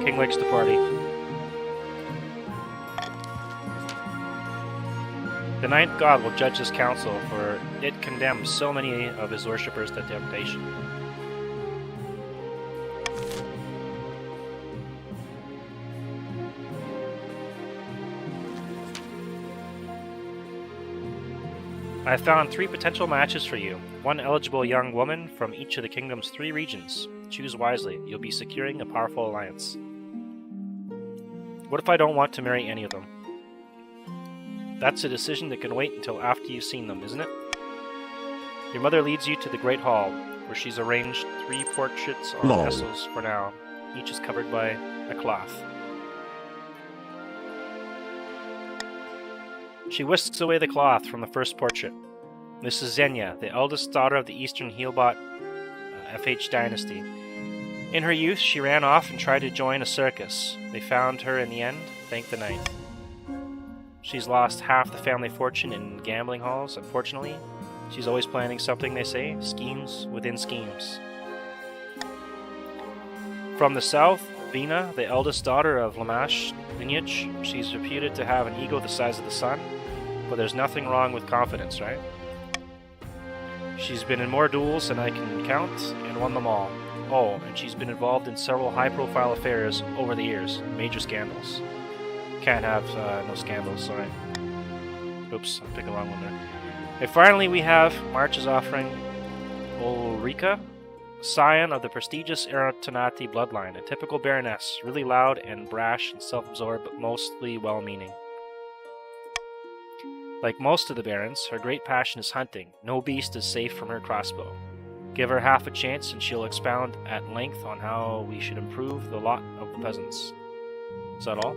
King likes to party. The ninth god will judge his council, for it condemns so many of his worshippers to temptation. I have found 3 potential matches for you. 1 eligible young woman from each of the kingdom's 3 regions. Choose wisely. You'll be securing a powerful alliance. What if I don't want to marry any of them? That's a decision that can wait until after you've seen them, isn't it? Your mother leads you to the Great Hall, where she's arranged 3 portraits on vessels for now. Each is covered by a cloth. She whisks away the cloth from the first portrait. This is Xenia, the eldest daughter of the Eastern Healbot FH dynasty. In her youth, she ran off and tried to join a circus. They found her in the end, thank the night. She's lost half the family fortune in gambling halls, unfortunately. She's always planning something, they say. Schemes within schemes. From the south, Vina, the eldest daughter of Lamash lineage, she's reputed to have an ego the size of the sun, but there's nothing wrong with confidence, right? She's been in more duels than I can count and won them all. Oh, and she's been involved in several high-profile affairs over the years, major scandals. Can't have no scandals, sorry. Oops, I picked the wrong one there. And finally, we have March's offering Ulrika, scion of the prestigious Aratonati bloodline, a typical baroness, really loud and brash and self-absorbed, but mostly well-meaning. Like most of the barons, her great passion is hunting. No beast is safe from her crossbow. Give her half a chance and she'll expound at length on how we should improve the lot of the peasants. Is that all?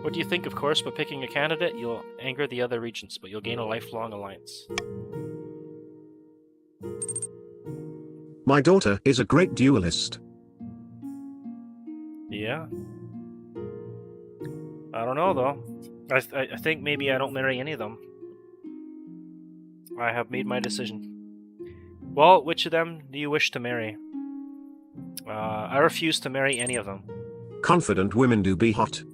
What do you think, of course? By picking a candidate, you'll anger the other regents, but you'll gain a lifelong alliance. My daughter is a great duelist. Yeah. I don't know, though. I think maybe I don't marry any of them. I have made my decision. Well, which of them do you wish to marry? I refuse to marry any of them. Confident women do be hot.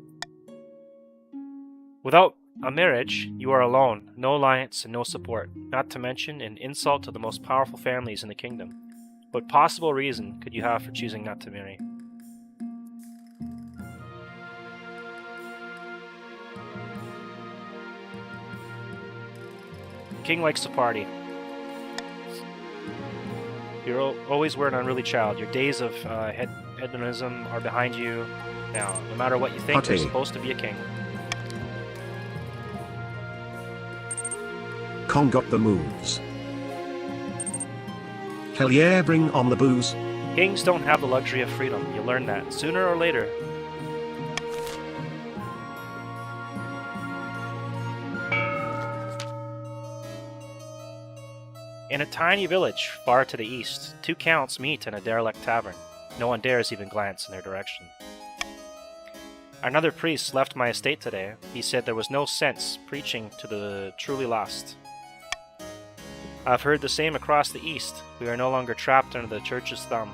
Without a marriage, you are alone, no alliance and no support, not to mention an insult to the most powerful families in the kingdom. What possible reason could you have for choosing not to marry? The king likes to party. You're always we're an unruly child. Your days of hedonism are behind you now. No matter what you think, you're supposed to be a king. Kong got the moves. Hell yeah, bring on the booze. Kings don't have the luxury of freedom. You'll learn that sooner or later. In a tiny village far to the east, two counts meet in a derelict tavern. No one dares even glance in their direction. Another priest left my estate today. He said there was no sense preaching to the truly lost. I've heard the same across the east. We are no longer trapped under the church's thumb.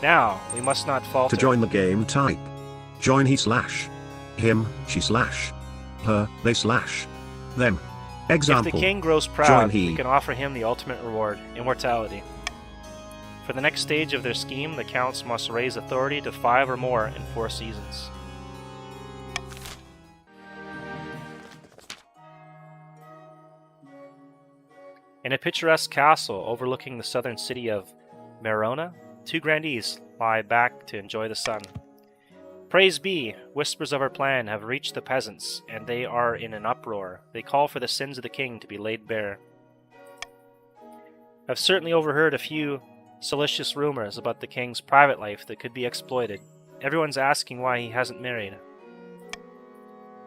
Now, we must not falter. To join the game, type join he slash him, she slash her, they slash them. Example, if the king grows proud, join he. we can offer him the ultimate reward, immortality. For the next stage of their scheme, the counts must raise authority to 5 or more in 4 seasons. In a picturesque castle overlooking the southern city of Merona, 2 grandees lie back to enjoy the sun. Praise be, whispers of our plan have reached the peasants, and they are in an uproar. They call for the sins of the king to be laid bare. I've certainly overheard a few salacious rumors about the king's private life that could be exploited. Everyone's asking why he hasn't married.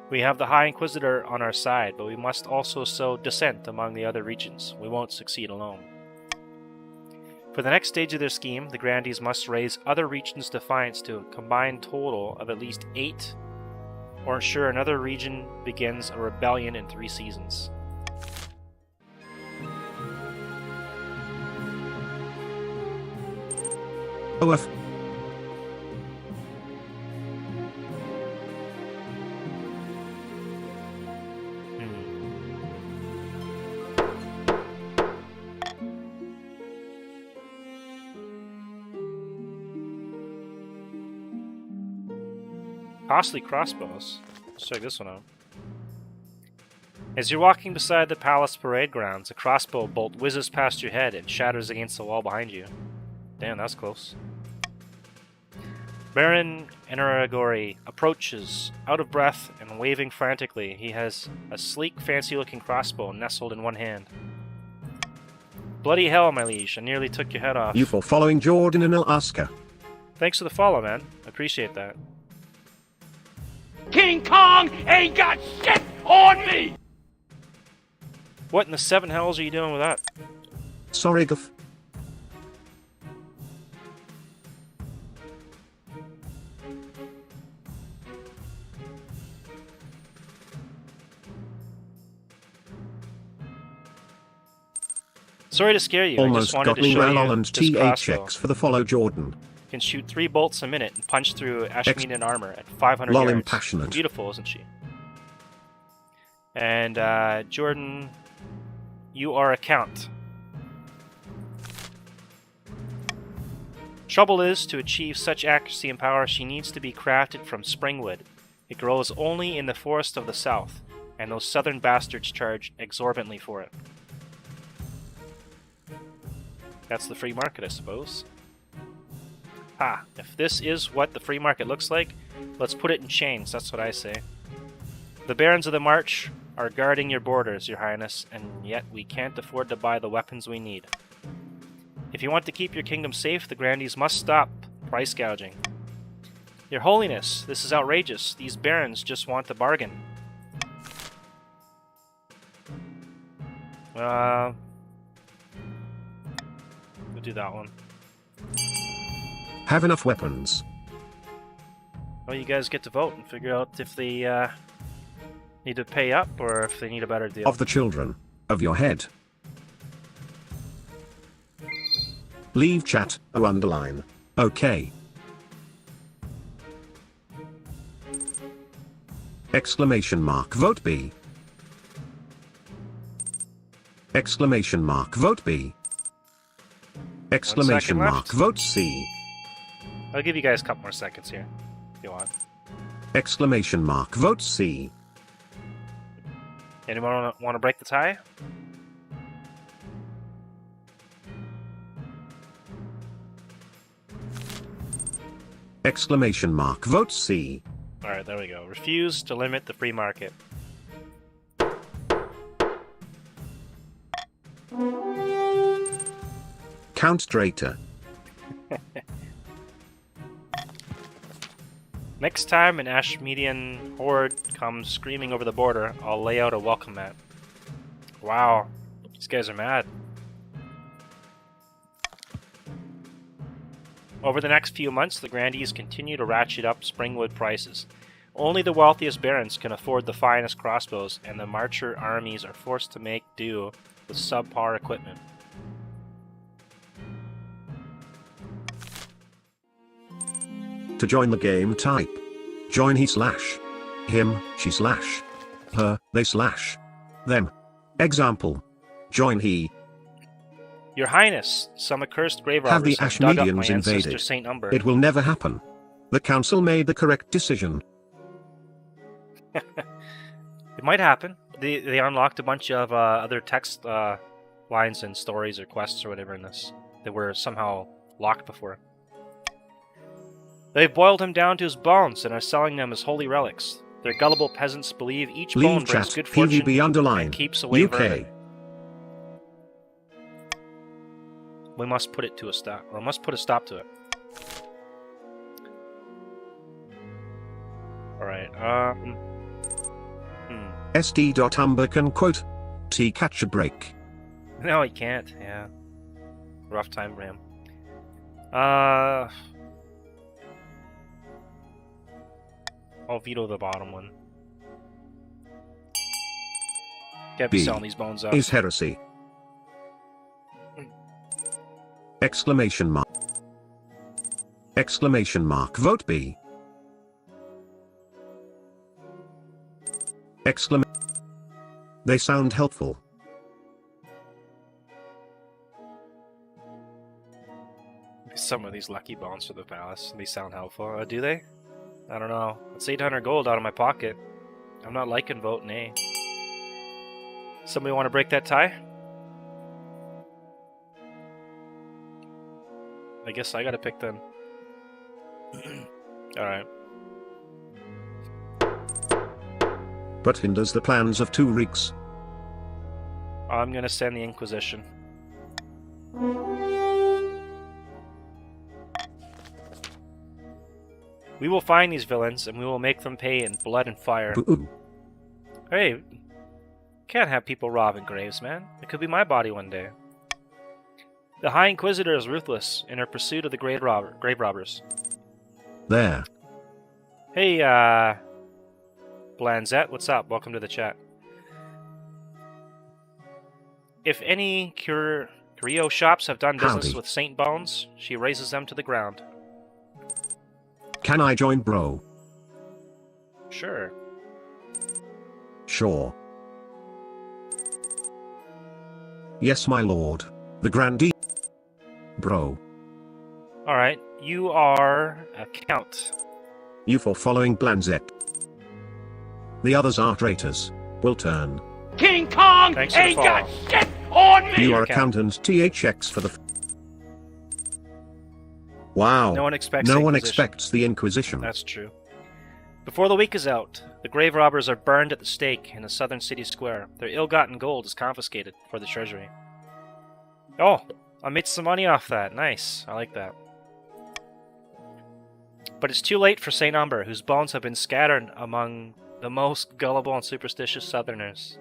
We have the High Inquisitor on our side, but we must also sow dissent among the other regions. We won't succeed alone. For the next stage of their scheme, the grandees must raise other regions' defiance to a combined total of at least 8, or ensure another region begins a rebellion in 3 seasons. OF. Costly crossbows. Let's check this one out. As you're walking beside the palace parade grounds, a crossbow bolt whizzes past your head and shatters against the wall behind you. Damn, that's close. Baron Eneragori approaches, out of breath and waving frantically. He has a sleek, fancy-looking crossbow nestled in one hand. Bloody hell, my liege, I nearly took your head off. You for following Jordan and Alaska. Thanks for the follow, man. I appreciate that. King Kong ain't got shit on me! What in the 7 hells are you doing with that? Sorry, Guff. Sorry to scare you. I Almost just wanted got to me show well you and this TA crossbow. checks for the follow Jordan. Can shoot 3 bolts a minute and punch through Ashmean armor at 500 Lol, yards. impassionate. Beautiful, isn't she? And Jordan, you are a count. Trouble is, to achieve such accuracy and power, she needs to be crafted from springwood. It grows only in the forest of the south, and those southern bastards charge exorbitantly for it. That's the free market, I suppose. Ha! If this is what the free market looks like, let's put it in chains, that's what I say. The Barons of the March are guarding your borders, Your Highness, and yet we can't afford to buy the weapons we need. If you want to keep your kingdom safe, the Grandees must stop price gouging. Your Holiness, this is outrageous. These barons just want a bargain. We'll do that one. Have enough weapons. Well, you guys get to vote and figure out if they need to pay up or if they need a better deal. Of the children. Of your head. Leave chat, or underline. Okay. Exclamation mark vote B. Exclamation mark vote B. Exclamation left. mark vote C. I'll give you guys a couple more seconds here, if you want. Exclamation mark vote C. Anyone want to break the tie? Exclamation mark vote C. Alright, there we go. Refuse to limit the free market. Count Traitor. Next time an Ashmedian horde comes screaming over the border, I'll lay out a welcome mat. Wow, these guys are mad. Over the next few months, the Grandees continue to ratchet up Springwood prices. Only the wealthiest barons can afford the finest crossbows, and the Marcher armies are forced to make do with subpar equipment. To join the game, type join he slash him, she slash her, they slash them. Example. Join he. Your Highness, some accursed grave Have robbers the have dug up my Ashmedians ancestor invaded. Saint Umber. It will never happen. The council made the correct decision. It might happen. They unlocked a bunch of other text lines and stories or quests or whatever in this that were somehow locked before. They've boiled him down to his bones and are selling them as holy relics. Their gullible peasants believe each bone Leave brings chat, good fortune PVB underline. and keeps away UK. vermin. We must put it to a stop, or must put a stop to it. Alright, SD.Umber can quote T catch a break. No, he can't, yeah. Rough time for him. I'll veto the bottom one. Can't be B selling these bones up. is heresy. Exclamation mark. Exclamation mark vote B. Exclamation. They sound helpful. Some of these lucky bones for the palace. They sound helpful. Do they? I don't know. It's 800 gold out of my pocket. I'm not liking voting A. Somebody want to break that tie? I guess I gotta pick then. Alright. But hinders the plans of 2 rigs. I'm gonna send the Inquisition. We will find these villains, and we will make them pay in blood and fire. Ooh. Hey, can't have people robbing graves, man. It could be my body one day. The High Inquisitor is ruthless in her pursuit of the grave robbers. There. Hey, Blanzette, what's up? Welcome to the chat. If any Carrillo shops have done business Howdy. with St. Bones. She razes them to the ground. Can I join, bro? Sure. Sure. Yes, my lord. The grandee. Bro. Alright, you are a count. You for following Blanzette. The others are traitors. Will turn. King Kong Thanks for the ain't got follow. shit on me! You are Okay. accountant THX for the. Wow. No one expects No the one Inquisition. expects the Inquisition. That's true. Before the week is out, the grave robbers are burned at the stake in the southern city square. Their ill-gotten gold is confiscated for the treasury. Oh, I made some money off that. Nice. I like that. But it's too late for St. Umber, whose bones have been scattered among the most gullible and superstitious southerners.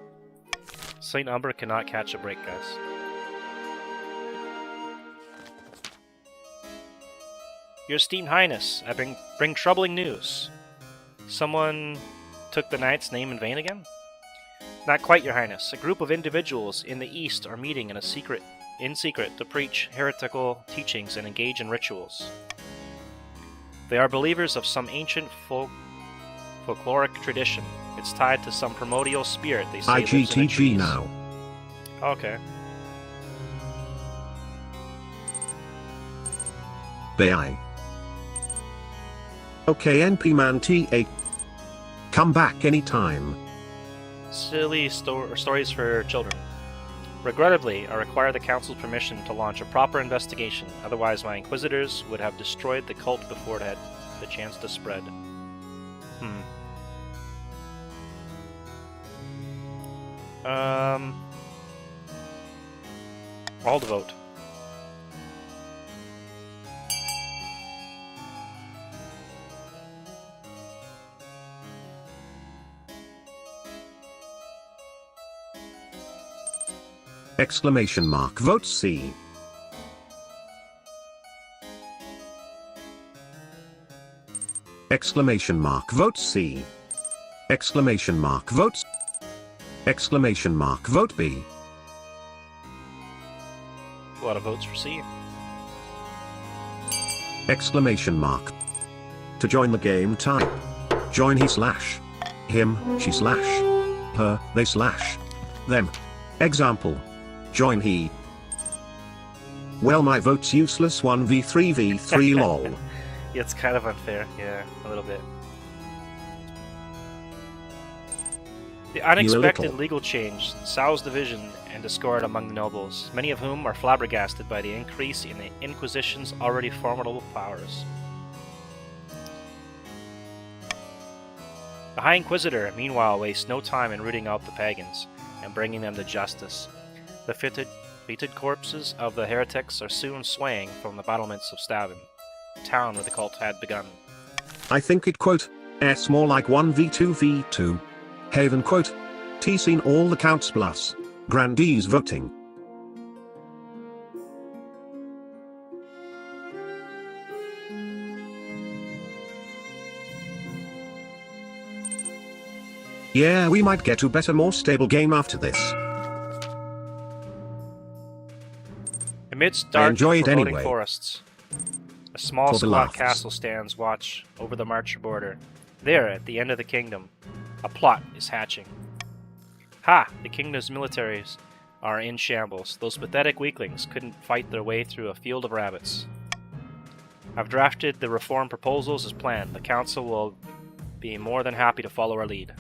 St. Umber cannot catch a break, guys. Your esteemed highness, I bring troubling news. Someone took the knight's name in vain again? Not quite, your highness. A group of individuals in the east are meeting in secret to preach heretical teachings and engage in rituals. They are believers of some ancient folkloric tradition. It's tied to some primordial spirit they say lives in the IGTG trees. now. Okay. Bay. Okay, NP man TA. Come back anytime. Silly stories for children. Regrettably, I require the Council's permission to launch a proper investigation, otherwise my Inquisitors would have destroyed the cult before it had the chance to spread. All to vote. Exclamation mark vote C. Exclamation mark vote C. Exclamation mark vote. Exclamation mark vote B. A lot of votes for C. Exclamation mark. To join the game, type. Join he slash. Him, she slash. Her, they slash. Them. Example. Join he. Well, my vote's useless 1v3v3 lol. Yeah, it's kind of unfair. Yeah, a little bit. The unexpected little. legal change sows division and discord among the nobles, many of whom are flabbergasted by the increase in the Inquisition's already formidable powers. The High Inquisitor, meanwhile, wastes no time in rooting out the pagans and bringing them to justice. The fated corpses of the heretics are soon swaying from the battlements of Stavin, the town where the cult had begun. I think it quote, S more like 1v2v2. Haven quote, T seen all the counts plus. Grandees voting. Yeah, we might get to better, more stable game after this. Amidst I dark, enjoy it foreboding anyway. forests, a small For the squat laughs. castle stands watch over the Marcher border. There, at the end of the kingdom, a plot is hatching. Ha! The kingdom's militaries are in shambles. Those pathetic weaklings couldn't fight their way through a field of rabbits. I've drafted the reform proposals as planned. The council will be more than happy to follow our lead.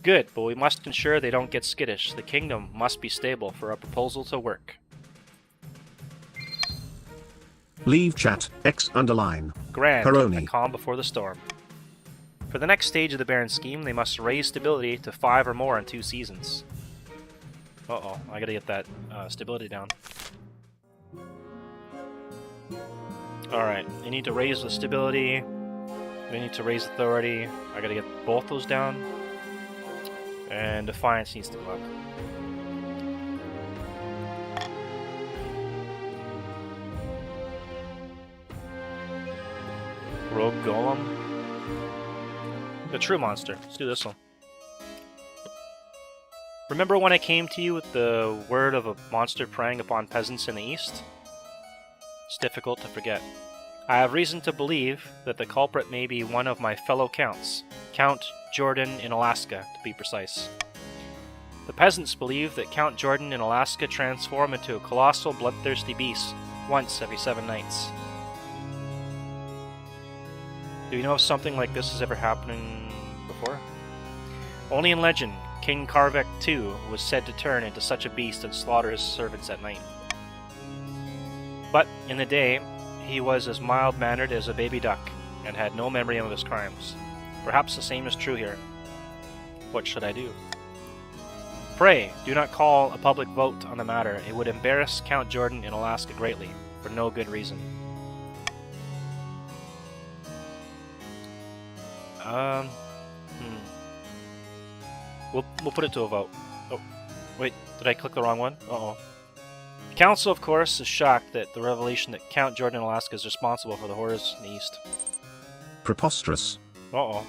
Good, but we must ensure they don't get skittish. The kingdom must be stable for our proposal to work. Leave chat, X underline. Grand, Peroni. a calm before the storm. For the next stage of the Baron scheme, they must raise stability to 5 or more in 2 seasons. Uh-oh, I gotta get that stability down. Alright, they need to raise the stability. They need to raise authority. I gotta get both those down. And Defiance needs to go up. Rogue Golem. The True Monster. Let's do this one. Remember when I came to you with the word of a monster preying upon peasants in the east? It's difficult to forget. I have reason to believe that the culprit may be one of my fellow counts, Count Jordan in Alaska, to be precise. The peasants believe that Count Jordan in Alaska transformed into a colossal bloodthirsty beast once every 7 nights. Do you know if something like this has ever happened before? Only in legend, King Karvek II was said to turn into such a beast and slaughter his servants at night. But in the day, he was as mild-mannered as a baby duck and had no memory of his crimes. Perhaps the same is true here. What should I do? Pray, do not call a public vote on the matter. It would embarrass Count Jordan in Alaska greatly, for no good reason. We'll put it to a vote. Oh, wait, did I click the wrong one? Uh-oh. The council, of course, is shocked at the revelation that Count Jordan in Alaska is responsible for the horrors in the east. Preposterous. Uh-oh.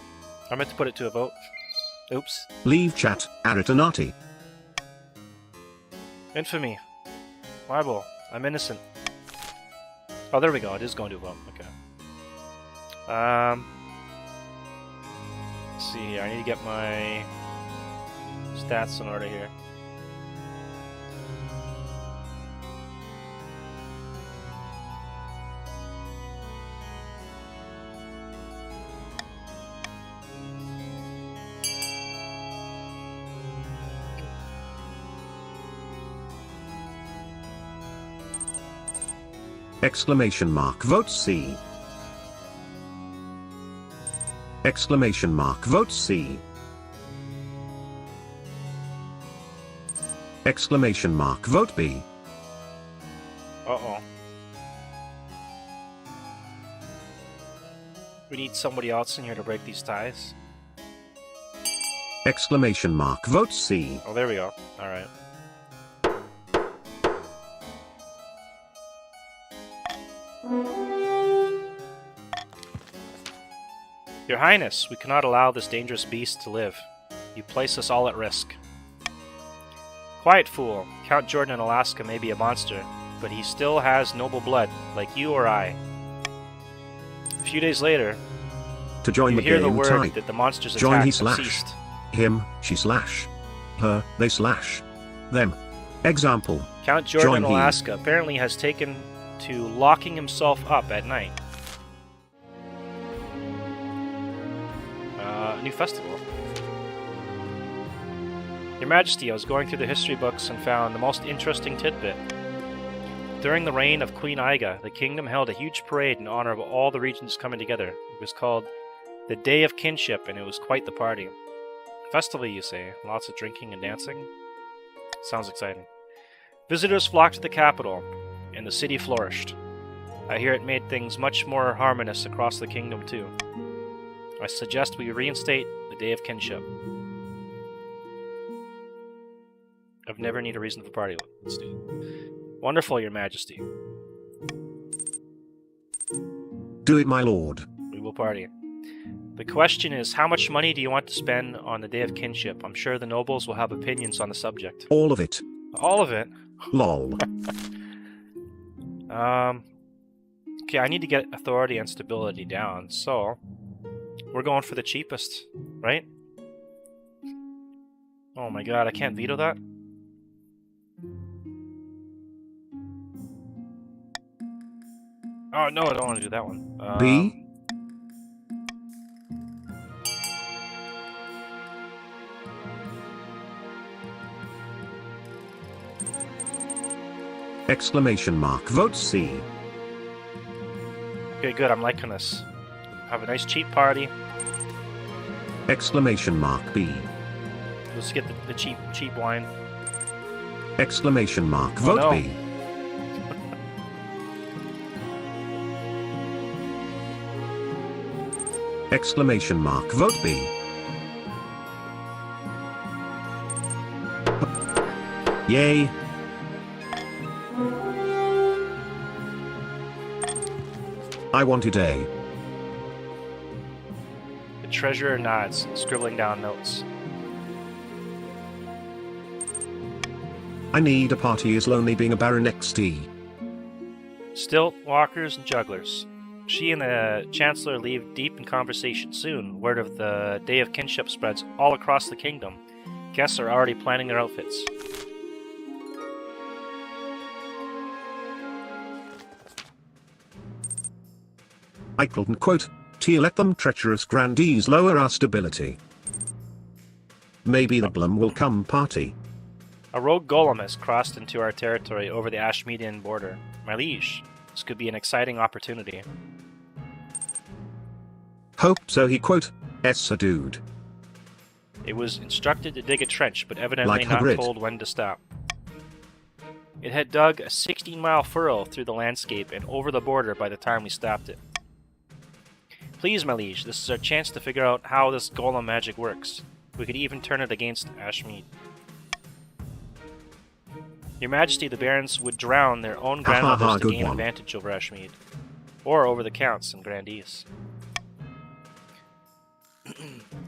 I meant to put it to a vote. Oops. Leave chat, Aritonati. Infamy. Libel. I'm innocent. Oh, there we go. It is going to a vote. Okay. Let's see here. I need to get my stats in order here. Exclamation mark vote C. Exclamation mark vote C. Exclamation mark vote B. Uh-oh. We need somebody else in here to break these ties. Exclamation mark vote C. Oh, there we go. Alright. Your Highness, we cannot allow this dangerous beast to live. You place us all at risk. Quiet, fool. Count Jordan in Alaska may be a monster, but he still has noble blood, like you or I. A few days later, To join you the hear the game word type. that the monster's Join he attack have slash. ceased. Him, she slash. Her, they slash. Them. Example. Count Jordan in Join he. Alaska apparently has taken to locking himself up at night. A new festival. Your Majesty, I was going through the history books and found the most interesting tidbit. During the reign of Queen Aiga, the kingdom held a huge parade in honor of all the regions coming together. It was called the Day of Kinship, and it was quite the party. Festival, you say? Lots of drinking and dancing? Sounds exciting. Visitors flocked to the capital, and the city flourished. I hear it made things much more harmonious across the kingdom, too. I suggest we reinstate the Day of Kinship. I've never need a reason for party. Let's do it. Wonderful, Your Majesty. Do it, my lord. We will party. The question is, how much money do you want to spend on the Day of Kinship? I'm sure the nobles will have opinions on the subject. All of it. All of it? Lol. Okay, I need to get authority and stability down, so we're going for the cheapest, right? Oh my god, I can't veto that? Oh no, I don't want to do that one. B. Exclamation mark vote C. Okay, good, I'm liking this. Have a nice cheap party. Exclamation mark B. Let's get the cheap wine. Exclamation mark Oh, vote no. B. Exclamation mark vote B. Yay. I wanted A. The treasurer nods, scribbling down notes. I need a party is lonely being a Baron XD. Stilt, walkers, and jugglers. She and the Chancellor leave deep in conversation soon. Word of the Day of Kinship spreads all across the kingdom. Guests are already planning their outfits. Eichelton quote, "Tia let them treacherous grandees lower our stability. Maybe the Blum will come party." A rogue golem has crossed into our territory over the Ashmedian border. My liege, this could be an exciting opportunity. Hope so he quote, "S a dude." It was instructed to dig a trench, but evidently Like not Hagrid. told when to stop. It had dug a 16-mile furrow through the landscape and over the border by the time we stopped it. Please, my liege, this is our chance to figure out how this golem magic works. We could even turn it against Ashmead. Your Majesty, the barons would drown their own Ha, ha, ha, grandmothers to good gain one. advantage over Ashmead, or over the counts and grandees.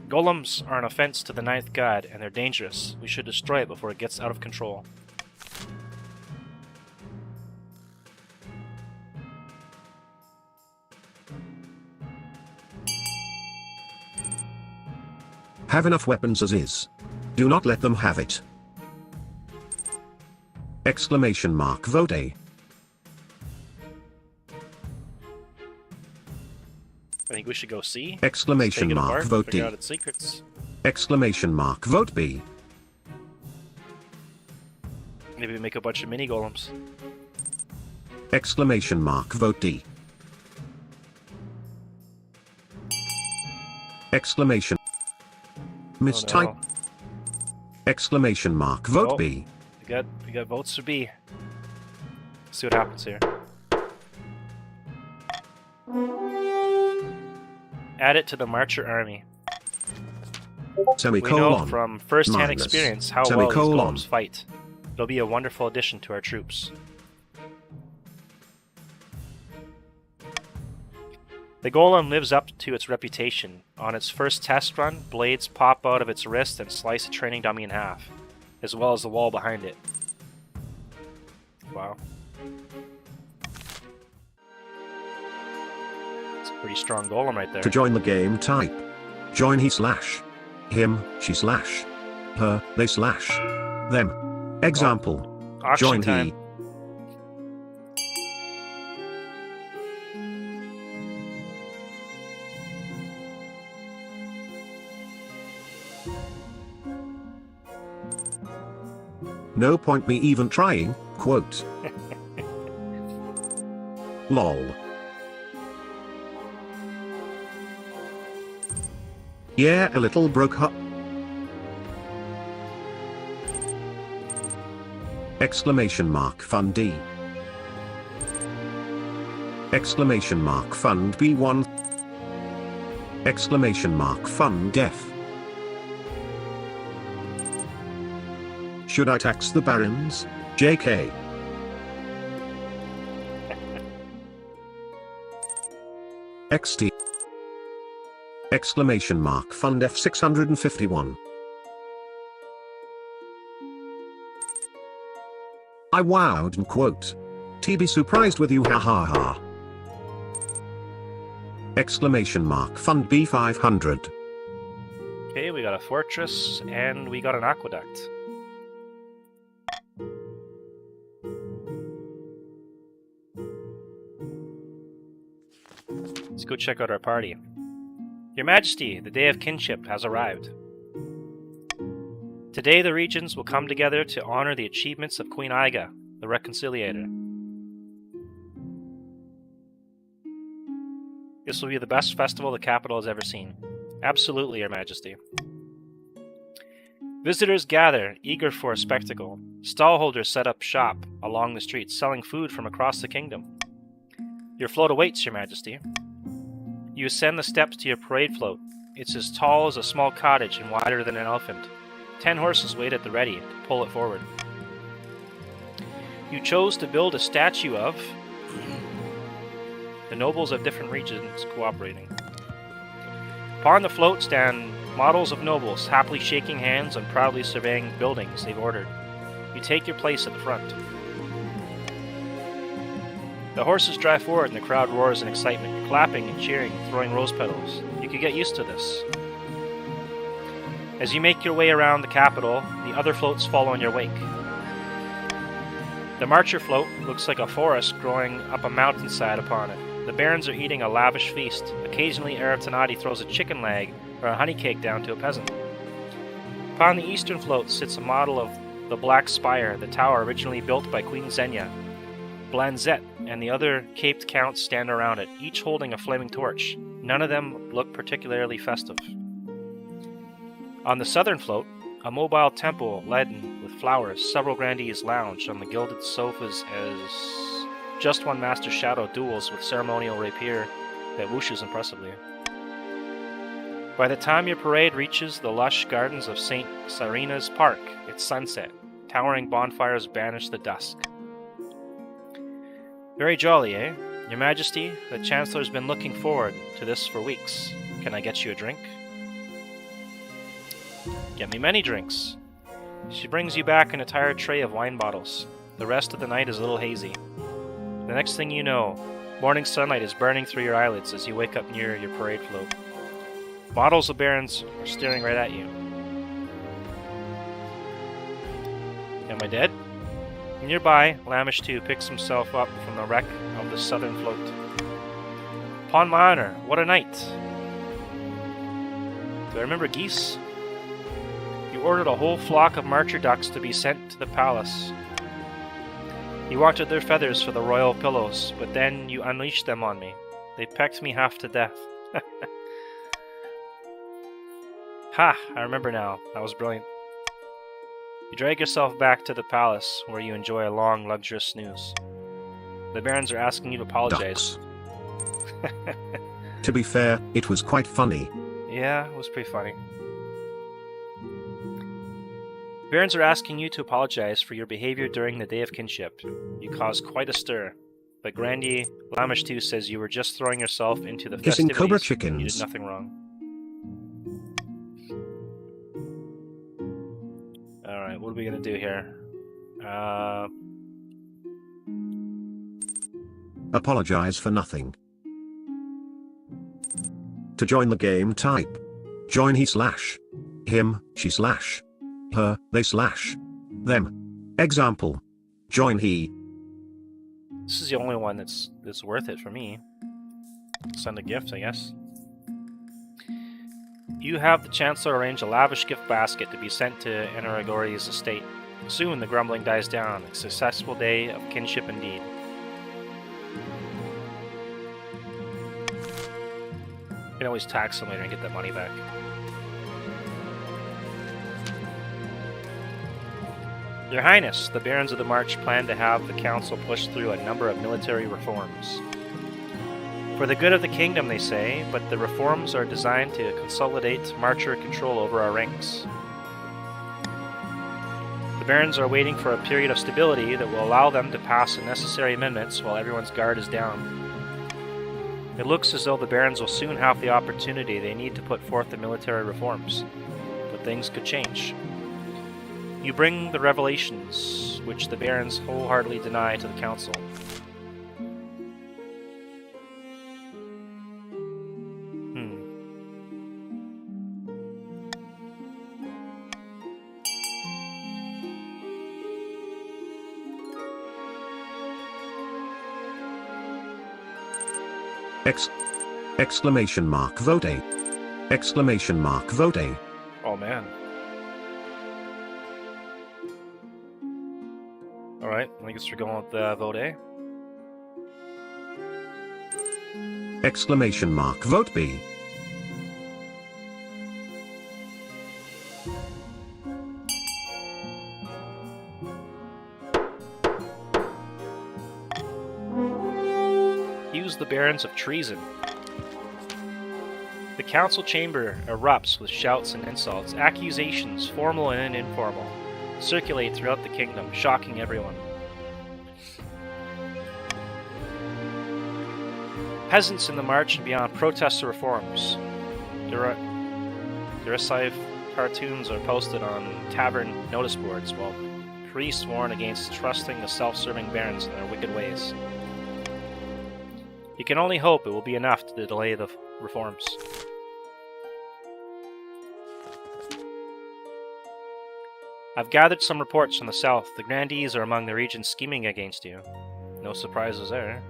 Golems are an offense to the ninth god, and they're dangerous. We should destroy it before it gets out of control. Have enough weapons as is. Do not let them have it. Exclamation mark vote A. I think we should go see. Exclamation Take it mark apart, vote figure D. out its secrets. Exclamation mark vote B. Maybe make a bunch of mini golems. Exclamation mark vote D. Exclamation. Mistype. Oh, no. Exclamation mark vote Oh. B. We got votes for B. Let's see what happens here. Add it to the Marcher army. We know Semicolon. from first-hand Minus. experience how well these Semicolon. golems fight. It'll be a wonderful addition to our troops. The golem lives up to its reputation. On its first test run, blades pop out of its wrist and slice a training dummy in half, as well as the wall behind it. Wow. It's a pretty strong golem right there. To join the game type. Join he slash. Him, she slash. Her, they slash. Them. Example. Auction Join time. he. No point me even trying, quote. Lol. Yeah, a little broke up. Exclamation mark fund D. Exclamation mark fund B1. Exclamation mark fund F. Should I tax the barons? JK. XT. Exclamation mark fund F651. I wowed and quote. TB surprised with you ha ha ha. Exclamation mark fund B500. Okay, we got a fortress and we got an aqueduct. Let's go check out our party. Your Majesty, the Day of Kinship has arrived. Today the regions will come together to honor the achievements of Queen Aiga, the Reconciliator. This will be the best festival the capital has ever seen. Absolutely, Your Majesty. Visitors gather, eager for a spectacle. Stallholders set up shop along the streets, selling food from across the kingdom. Your float awaits, Your Majesty. You ascend the steps to your parade float. It's as tall as a small cottage and wider than an elephant. 10 horses wait at the ready to pull it forward. You chose to build a statue of the nobles of different regions cooperating. Upon the float stand models of nobles happily shaking hands and proudly surveying buildings they've ordered. You take your place at the front. The horses drive forward and the crowd roars in excitement, clapping and cheering, throwing rose petals. You could get used to this. As you make your way around the capital, the other floats follow in your wake. The marcher float looks like a forest growing up a mountainside upon it. The barons are eating a lavish feast. Occasionally, Arab Tanati throws a chicken leg or a honey cake down to a peasant. Upon the eastern float sits a model of the Black Spire, the tower originally built by Queen Xenia. Blanzette and the other caped counts stand around it, each holding a flaming torch. None of them look particularly festive. On the southern float, a mobile temple laden with flowers, several grandees lounge on the gilded sofas as just one Master Shadow duels with ceremonial rapier that whooshes impressively. By the time your parade reaches the lush gardens of St. Cyrena's Park, it's sunset. Towering bonfires banish the dusk. Very jolly, eh? Your Majesty, the Chancellor's been looking forward to this for weeks. Can I get you a drink? Get me many drinks. She brings you back an entire tray of wine bottles. The rest of the night is a little hazy. The next thing you know, morning sunlight is burning through your eyelids as you wake up near your parade float. Bottles of barons are staring right at you. Am I dead? Nearby, Lamish II picks himself up from the wreck of the southern float. Upon my honor, what a night! Do I remember geese? You ordered a whole flock of marcher ducks to be sent to the palace. You wanted their feathers for the royal pillows, but then you unleashed them on me. They pecked me half to death. Ha! I remember now. That was brilliant. You drag yourself back to the palace, where you enjoy a long, luxurious snooze. The barons are asking you to apologize. To be fair, it was quite funny. Yeah, it was pretty funny. Barons are asking you to apologize for your behavior during the Day of Kinship. You caused quite a stir, but Grandee Lamish II says you were just throwing yourself into the Kissing festivities. cobra You chickens. did nothing wrong. Alright, what are we going to do here? Apologize for nothing. To join the game, type join he slash him, she slash her, they slash them. Example. Join he. This is the only one that's worth it for me. Send a gift, I guess. You have the Chancellor arrange a lavish gift basket to be sent to Enaragori's estate. Soon the grumbling dies down. A successful day of kinship indeed. You can always tax them later and get that money back. Your Highness, the Barons of the March plan to have the Council push through a number of military reforms. For the good of the kingdom, they say, but the reforms are designed to consolidate Marcher control over our ranks. The Barons are waiting for a period of stability that will allow them to pass the necessary amendments while everyone's guard is down. It looks as though the Barons will soon have the opportunity they need to put forth the military reforms, but things could change. You bring the revelations, which the Barons wholeheartedly deny to the Council. Exclamation mark vote. Exclamation mark vote. Oh man. Alright, I guess we're going with vote A. Exclamation mark vote B. Use the Barons of treason. The council chamber erupts with shouts and insults, accusations, formal and informal, circulate throughout the kingdom, shocking everyone. Peasants in the march and beyond protest the reforms. Derisive cartoons are posted on tavern notice boards, while priests warn against trusting the self-serving barons and their wicked ways. You can only hope it will be enough to delay the reforms. I've gathered some reports from the south. The grandees are among the regions scheming against you. No surprises there.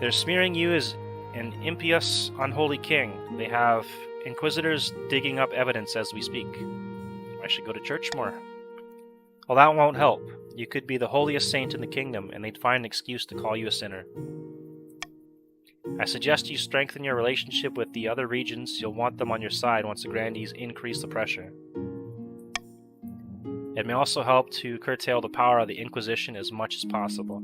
They're smearing you as an impious, unholy king. They have inquisitors digging up evidence as we speak. I should go to church more. Well, that won't help. You could be the holiest saint in the kingdom, and they'd find an excuse to call you a sinner. I suggest you strengthen your relationship with the other regions. You'll want them on your side once the grandees increase the pressure. It may also help to curtail the power of the Inquisition as much as possible.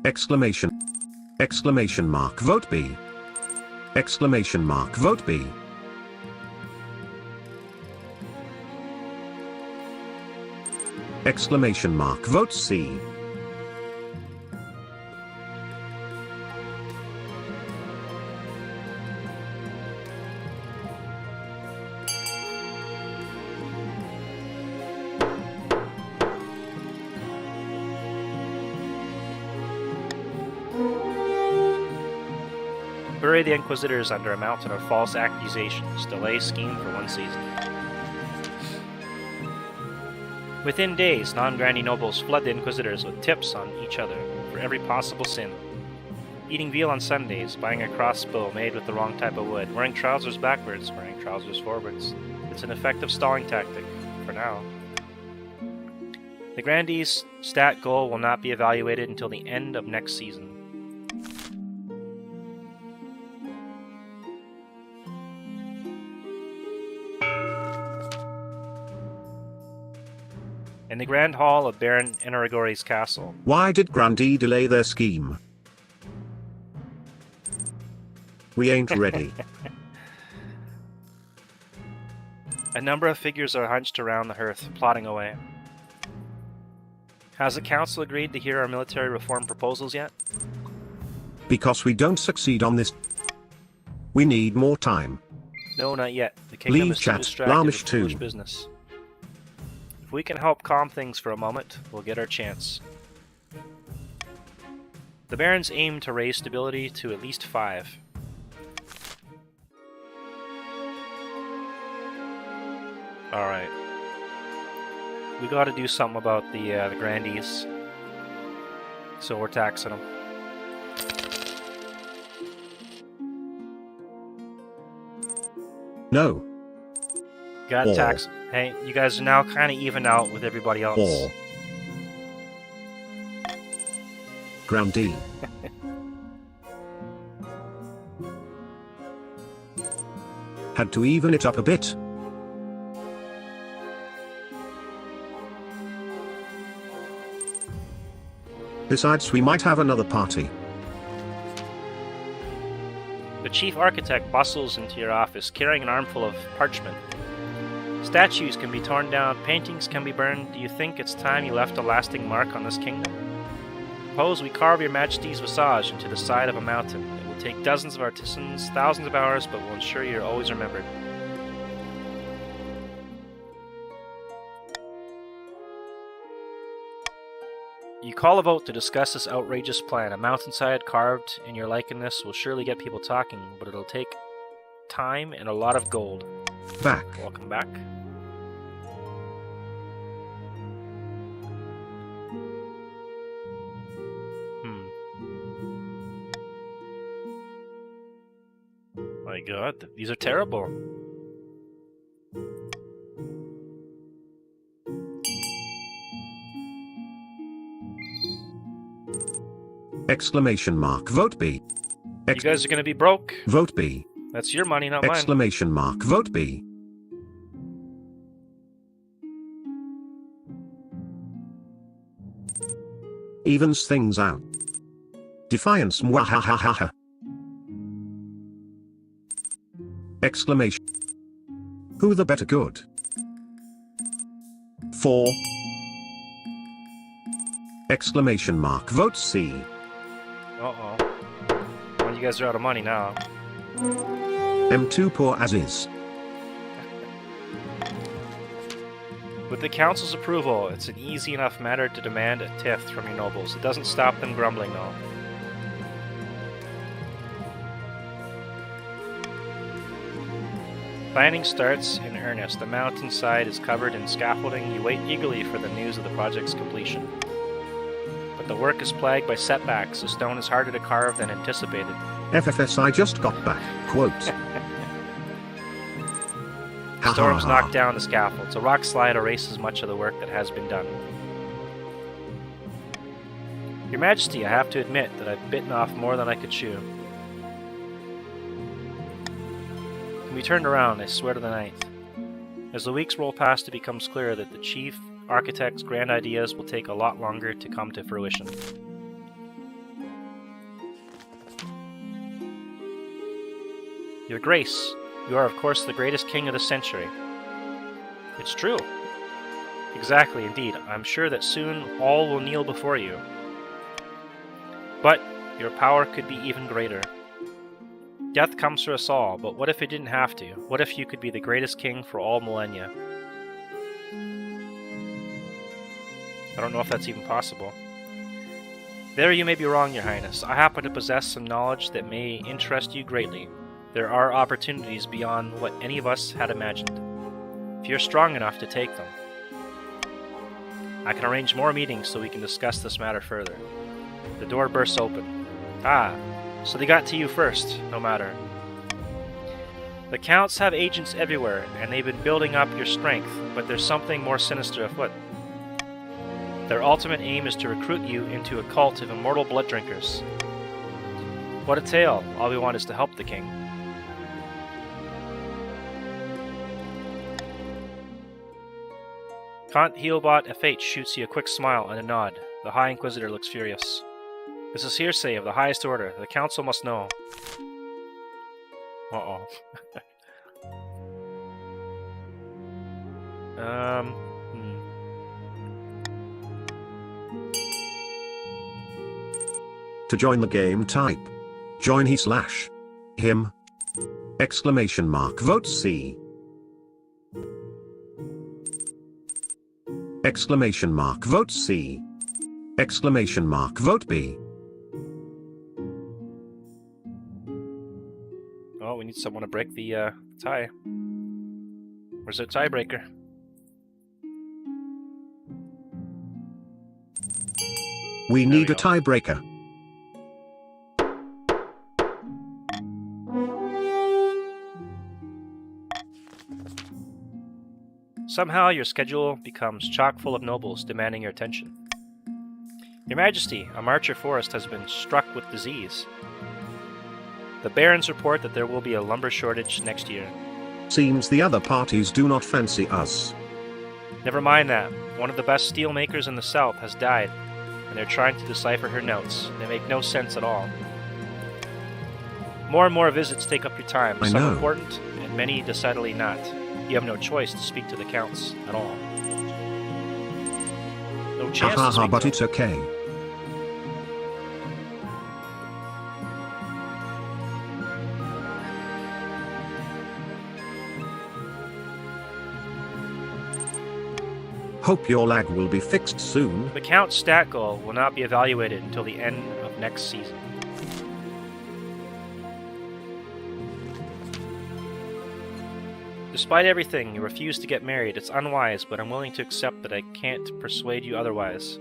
Exclamation. Exclamation mark. Vote B. Exclamation mark. Vote B. Exclamation mark. Vote C. Bury the Inquisitors under a mountain of false accusations. Delay scheme for 1 season. Within days, non-grandee nobles flood the Inquisitors with tips on each other for every possible sin. Eating veal on Sundays, buying a crossbow made with the wrong type of wood, wearing trousers backwards, wearing trousers forwards. It's an effective stalling tactic, for now. The grandee's stat goal will not be evaluated until the end of next season. In the Grand Hall of Baron Enaragori's castle. Why did Grandee delay their scheme? We ain't ready. A number of figures are hunched around the hearth, plotting away. Has the council agreed to hear our military reform proposals yet? Because we don't succeed on this. We need more time. No, not yet. The kingdom Leave is too chat. distracted Larmish with foolish 2. business. If we can help calm things for a moment, we'll get our chance. The barons aim to raise stability to at least 5. Alright. We gotta do something about the grandees. So we're taxing them. No. Gotta Or. tax 'em. Hey, you guys are now kind of even out with everybody else. Or. Grandee. Had to even it up a bit. Besides, we might have another party. The chief architect bustles into your office carrying an armful of parchment. Statues can be torn down, paintings can be burned. Do you think it's time you left a lasting mark on this kingdom? Suppose we carve your majesty's visage into the side of a mountain. It will take dozens of artisans, thousands of hours, but will ensure you're always remembered. You call a vote to discuss this outrageous plan. A mountainside carved in your likeness will surely get people talking, but it'll take time and a lot of gold. Back. Welcome back. My god, these are terrible. Exclamation mark. Vote B. You guys are gonna be broke. Vote B. That's your money, not mine. Exclamation mark. Vote B. Evens things out. Defiance. Mwahahaha. Exclamation. Who the better good? 4. Exclamation mark. Vote C. Uh-oh. Well, you guys are out of money now. M2 poor as is. With the council's approval, it's an easy enough matter to demand a tithe from your nobles. It doesn't stop them grumbling, though. Planning starts in earnest. The mountainside is covered in scaffolding. You wait eagerly for the news of the project's completion. But the work is plagued by setbacks. The stone is harder to carve than anticipated. FFS I just got back. Quote. Storms knock down the scaffolds. A rock slide erases much of the work that has been done. Your Majesty, I have to admit that I've bitten off more than I could chew. When we turned around, I swear to the night. As the weeks roll past, it becomes clear that the chief architect's grand ideas will take a lot longer to come to fruition. Your Grace, you are of course the greatest king of the century. It's true. Exactly, indeed. I'm sure that soon all will kneel before you. But your power could be even greater. Death comes for us all, but what if it didn't have to? What if you could be the greatest king for all millennia? I don't know if that's even possible. There you may be wrong, Your Highness. I happen to possess some knowledge that may interest you greatly. There are opportunities beyond what any of us had imagined. If you're strong enough to take them, I can arrange more meetings so we can discuss this matter further. The door bursts open. Ah, so they got to you first, no matter. The Counts have agents everywhere, and they've been building up your strength, but there's something more sinister afoot. Their ultimate aim is to recruit you into a cult of immortal blood drinkers. What a tale. All we want is to help the king. Count Healbot FH shoots you a quick smile and a nod. The High Inquisitor looks furious. This is hearsay of the highest order. The council must know. Uh-oh. To join the game, type join he/him exclamation mark. Vote C. Exclamation mark. Vote C. Exclamation mark. Vote B. Oh, we need someone to break the tie. Where's the tiebreaker? We need we a go. tiebreaker. Somehow your schedule becomes chock full of nobles demanding your attention. Your Majesty, a Marcher forest has been struck with disease. The barons report that there will be a lumber shortage next year. Seems the other parties do not fancy us. Never mind that. One of the best steel makers in the south has died, and they're trying to decipher her notes. They make no sense at all. More and more visits take up your time, I some know. important, and many decidedly not. You have no choice to speak to the counts at all. No chance to Haha, speak but to it's okay. Hope your lag will be fixed soon. The Count's stat goal will not be evaluated until the end of next season. Despite everything, you refuse to get married. It's unwise, but I'm willing to accept that I can't persuade you otherwise.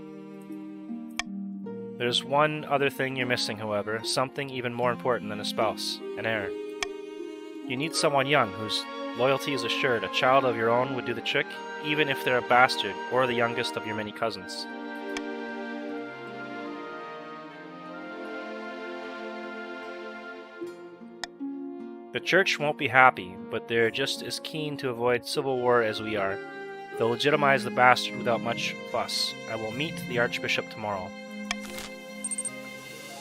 There's one other thing you're missing, however, something even more important than a spouse, an heir. You need someone young, whose loyalty is assured. A child of your own would do the trick, even if they're a bastard, or the youngest of your many cousins. The church won't be happy, but they're just as keen to avoid civil war as we are. They'll legitimize the bastard without much fuss. I will meet the Archbishop tomorrow.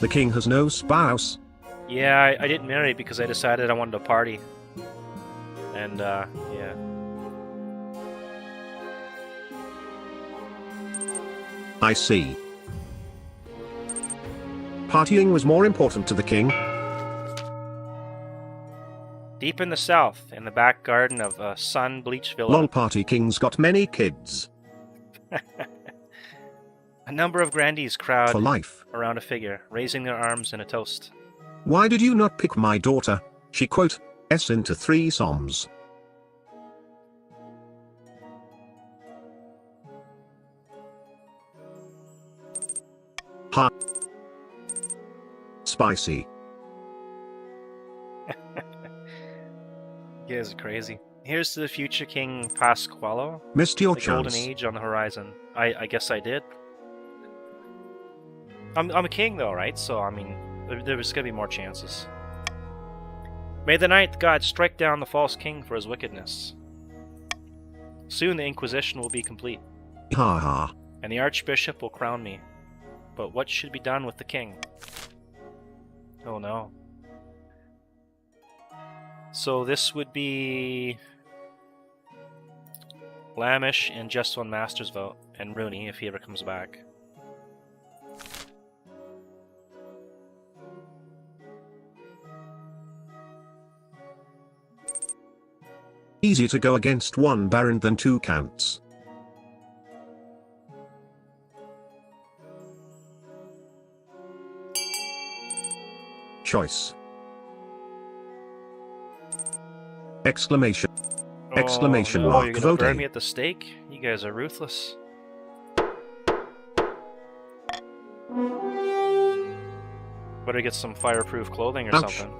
The king has no spouse. Yeah, I didn't marry because I decided I wanted to party. And, yeah. I see. Partying was more important to the king. Deep in the south, in the back garden of a sun-bleached villa, Long party kings got many kids. a number of grandees crowd For life. around a figure, raising their arms in a toast. Why did you not pick my daughter? She quote, S into 3 psalms. Ha. Spicy. You guys are crazy. Here's to the future King Pasqualo. Missed your The golden chance. age on the horizon. I guess I did. I'm a king though, right? So I mean, there was gonna be more chances. May the ninth god strike down the false king for his wickedness. Soon the Inquisition will be complete, Ha ha. and the Archbishop will crown me. But what should be done with the king? Oh no. So this would be Lamish and Just One Master's vote, and Rooney if he ever comes back. Easier to go against 1 baron than 2 counts. Choice. Exclamation. Exclamation oh, no, mark you're gonna burn voting. me at the stake? You guys are ruthless. Better get some fireproof clothing or Ouch. something.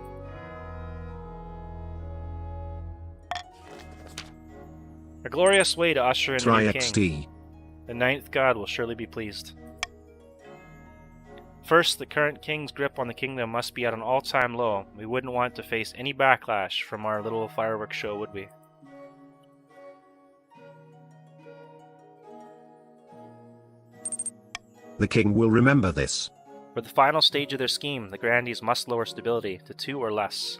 A glorious way to usher in the Try new king. XT. The ninth god will surely be pleased. First, the current king's grip on the kingdom must be at an all-time low. We wouldn't want to face any backlash from our little fireworks show, would we? The king will remember this. For the final stage of their scheme, the grandees must lower stability to 2 or less.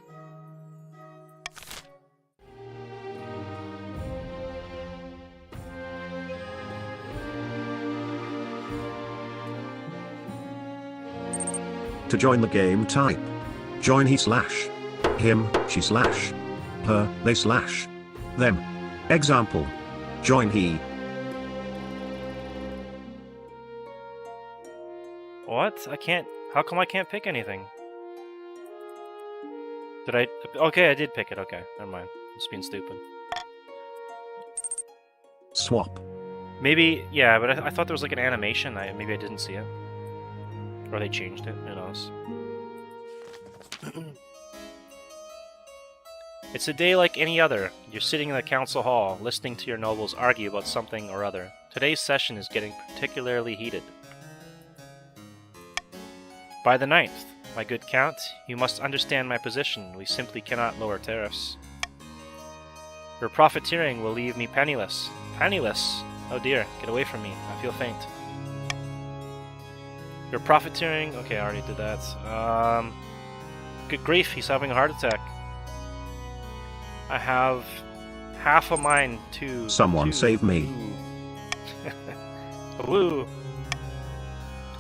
To join the game, type join he slash him, she slash her, they slash them. Example. Join he. What? I can't... How come I can't pick anything? Did I... Okay, I did pick it. Okay, never mind. I'm just being stupid. Swap. Maybe... Yeah, but I thought there was like an animation. Maybe I didn't see it. Or they changed it. Who knows? It's a day like any other. You're sitting in the council hall, listening to your nobles argue about something or other. Today's session is getting particularly heated. By the 9th, my good count, you must understand my position. We simply cannot lower tariffs. Your profiteering will leave me penniless. Penniless? Oh dear, get away from me. I feel faint. Your profiteering... Okay, I already did that. Good grief, he's having a heart attack. I have half a mind to... Someone save me. Woo!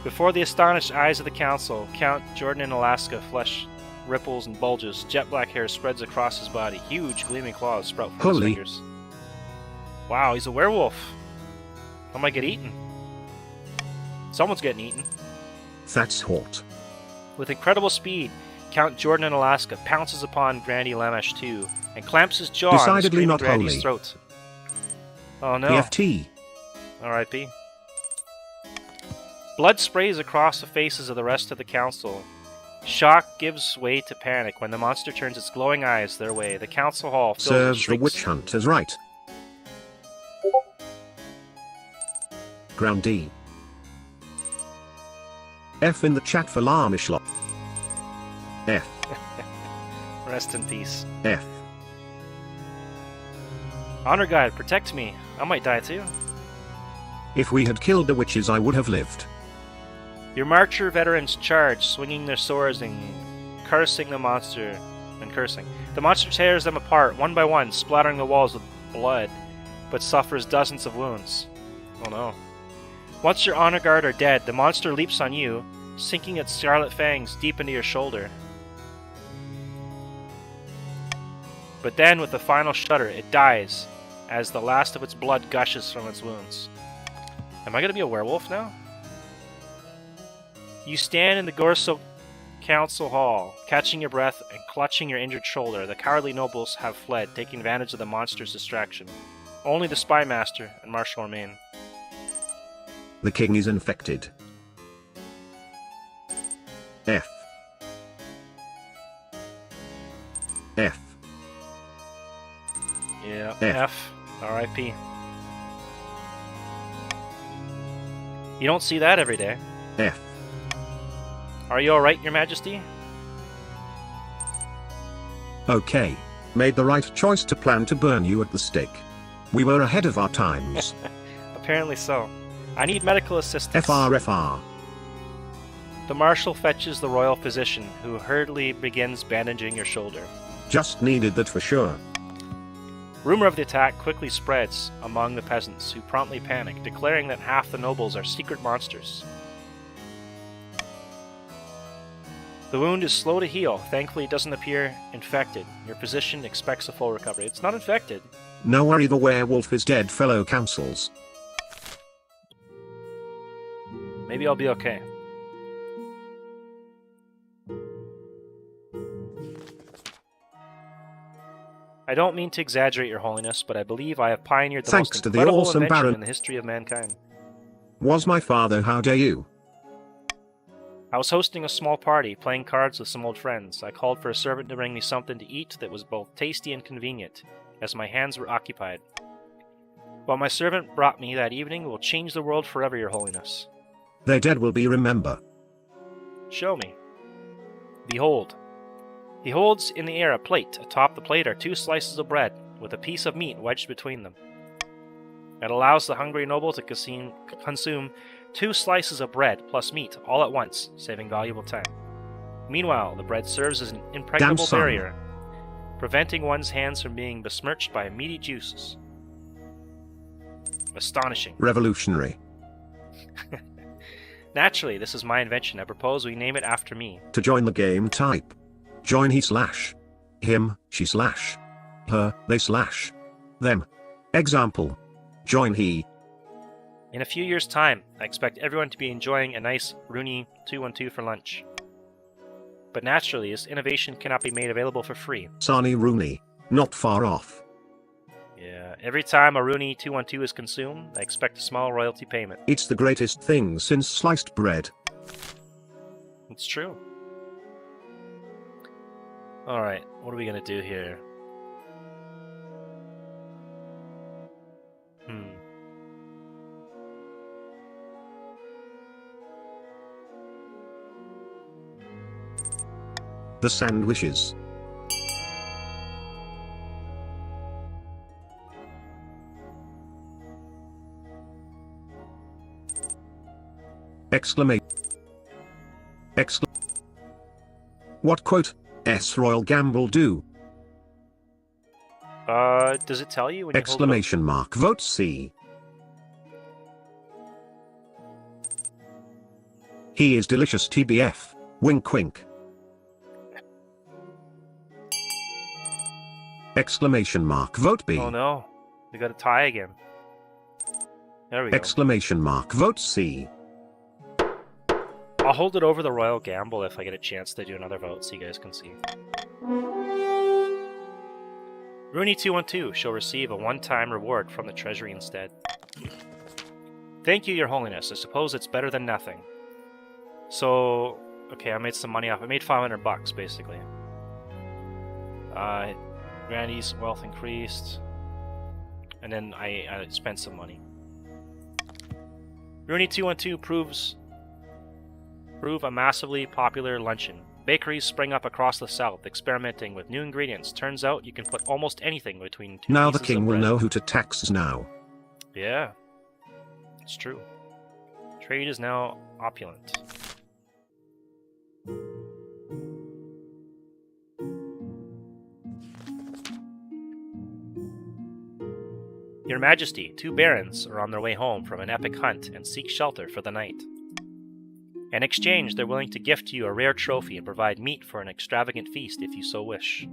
Before the astonished eyes of the council, Count Jordan in Alaska, flesh ripples and bulges. Jet black hair spreads across his body. Huge gleaming claws sprout from his Holy. fingers. Wow, he's a werewolf. I might get eaten. Someone's getting eaten. That's hot. With incredible speed, Count Jordan in Alaska pounces upon Grandy Lamash II and clamps his jaw on the Decidedly screaming not Grandy's holy. throat. Oh no. PFT. R.I.P. Blood sprays across the faces of the rest of the council. Shock gives way to panic when the monster turns its glowing eyes their way. The council hall fills with Serves the shrieks. witch hunt as right. Ground D. F in the chat for Larmishlock. F. Rest in peace. F. Honor guide, protect me. I might die too. If we had killed the witches, I would have lived. Your marcher veterans charge, swinging their swords and cursing the monster. The monster tears them apart, one by one, splattering the walls with blood, but suffers dozens of wounds. Oh no. Once your honor guard are dead, the monster leaps on you, sinking its scarlet fangs deep into your shoulder. But then, with a final shudder, it dies, as the last of its blood gushes from its wounds. Am I going to be a werewolf now? You stand in the Gorso Council Hall, catching your breath and clutching your injured shoulder. The cowardly nobles have fled, taking advantage of the monster's distraction. Only the Spy Master and Marshal remain. The king is infected. F. F. Yeah, F. F. R.I.P. You don't see that every day. F. Are you alright, Your Majesty? Okay. Made the right choice to plan to burn you at the stake. We were ahead of our times. Apparently so. I need medical assistance. FR. The Marshal fetches the royal physician, who hurriedly begins bandaging your shoulder. Just needed that for sure. Rumor of the attack quickly spreads among the peasants, who promptly panic, declaring that half the nobles are secret monsters. The wound is slow to heal. Thankfully, it doesn't appear infected. Your physician expects a full recovery. It's not infected. No worry, the werewolf is dead, fellow councils. Maybe I'll be okay. I don't mean to exaggerate, Your Holiness, but I believe I have pioneered the Thanks most to the incredible awesome invention Baron. in the history of mankind. Was my father, how dare you? I was hosting a small party, playing cards with some old friends. I called for a servant to bring me something to eat that was both tasty and convenient, as my hands were occupied. What my servant brought me that evening will change the world forever, Your Holiness. Their dead will be remember. Show me. Behold. He holds in the air a plate. Atop the plate are 2 slices of bread, with a piece of meat wedged between them. It allows the hungry noble to consume 2 slices of bread plus meat all at once, saving valuable time. Meanwhile, the bread serves as an impregnable son. barrier, preventing one's hands from being besmirched by meaty juices. Astonishing. Revolutionary. Naturally, this is my invention. I propose we name it after me. To join the game, type. Join he slash. Him, she slash. Her, they slash. Them. Example. Join he. In a few years' time, I expect everyone to be enjoying a nice Rooney 212 for lunch. But naturally, this innovation cannot be made available for free. Sani Rooney. Not far off. Yeah, every time a Rooney 212 is consumed, I expect a small royalty payment. It's the greatest thing since sliced bread. It's true. Alright, what are we gonna do here? The sandwiches. Exclamation. What quote? S Royal Gamble do? Does it tell you when you Exclamation mark. Vote C. He is delicious TBF. Wink wink. Exclamation mark. Vote B. Oh no, we got a tie again. There we go. Exclamation mark. Vote C. I'll hold it over the Royal Gamble if I get a chance to do another vote so you guys can see. Rooney 212 shall receive a one-time reward from the treasury instead. Thank you, Your Holiness. I suppose it's better than nothing. So, okay, I made some money off. I made $500 basically. Grandy's wealth increased, and then I spent some money. Rooney 212 prove a massively popular luncheon. Bakeries spring up across the south, experimenting with new ingredients. Turns out you can put almost anything between 2 Now the pieces king of will bread. know who to tax now. Yeah, it's true. Trade is now opulent. Your Majesty, 2 barons are on their way home from an epic hunt and seek shelter for the night. In exchange, they're willing to gift you a rare trophy and provide meat for an extravagant feast if you so wish.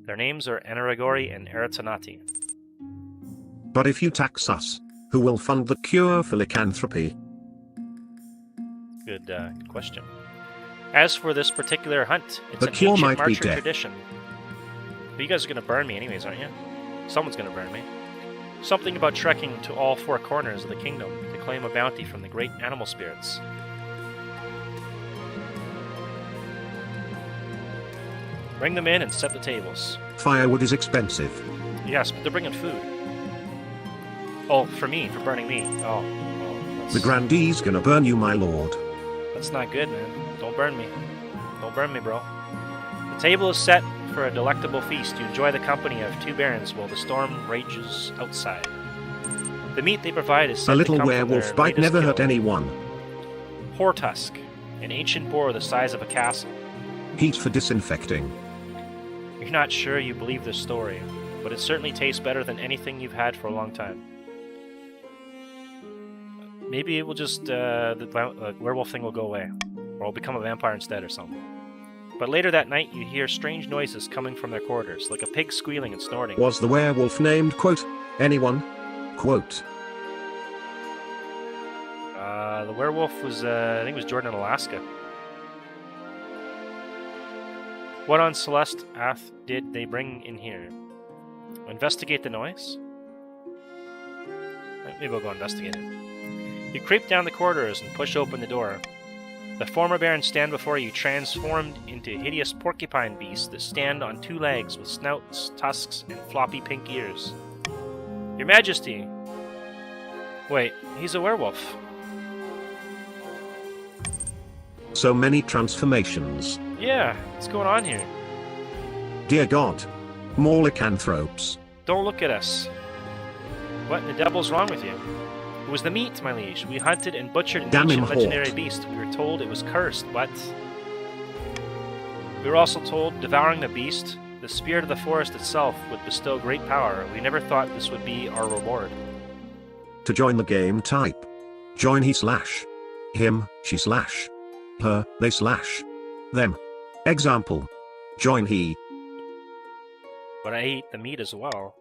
Their names are Eneragori and Eritanati. But if you tax us, who will fund the cure for lycanthropy? Good question. As for this particular hunt, it's The an cure ancient might be Marcher death. tradition. But you guys are going to burn me anyways, aren't you? Someone's going to burn me. Something about trekking to all 4 corners of the kingdom to claim a bounty from the great animal spirits. Bring them in and set the tables. Firewood is expensive. Yes, but they're bringing food. Oh, for me, for burning me. Oh, The grandee's gonna burn you, my lord. that's not good, man. Don't burn me. Don't burn me, bro. The table is set for a delectable feast to enjoy the company of 2 barons while the storm rages outside. The meat they provide is said A to little come from werewolf their bite latest never hurt kill. anyone. Hortusk, an ancient boar the size of a castle. Heat for disinfecting. You're not sure you believe this story, but it certainly tastes better than anything you've had for a long time. Maybe it will just, the werewolf thing will go away. Or I'll become a vampire instead or something. But later that night, you hear strange noises coming from their quarters, like a pig squealing and snorting. Was the werewolf named, quote, anyone? Quote. The werewolf was, I think it was Jordan, Alaska. What on Celeste Ath did they bring in here? Investigate the noise? Maybe we'll go investigate it. You creep down the corridors and push open the door. The former barons stand before you, transformed into hideous porcupine beasts that stand on 2 legs with snouts, tusks, and floppy pink ears. Your Majesty! Wait, he's a werewolf. So many transformations. Yeah, what's going on here? Dear God. More lycanthropes. Don't look at us. What in the devil's wrong with you? It was the meat, my liege. We hunted and butchered an Damn him, ancient legendary Hort. beast. We were told it was cursed, but... We were also told, devouring the beast, the spirit of the forest itself would bestow great power. We never thought this would be our reward. To join the game, type. Join he slash. Him, she slash. Her, they slash. Them. Example. Join he. But I ate the meat as well.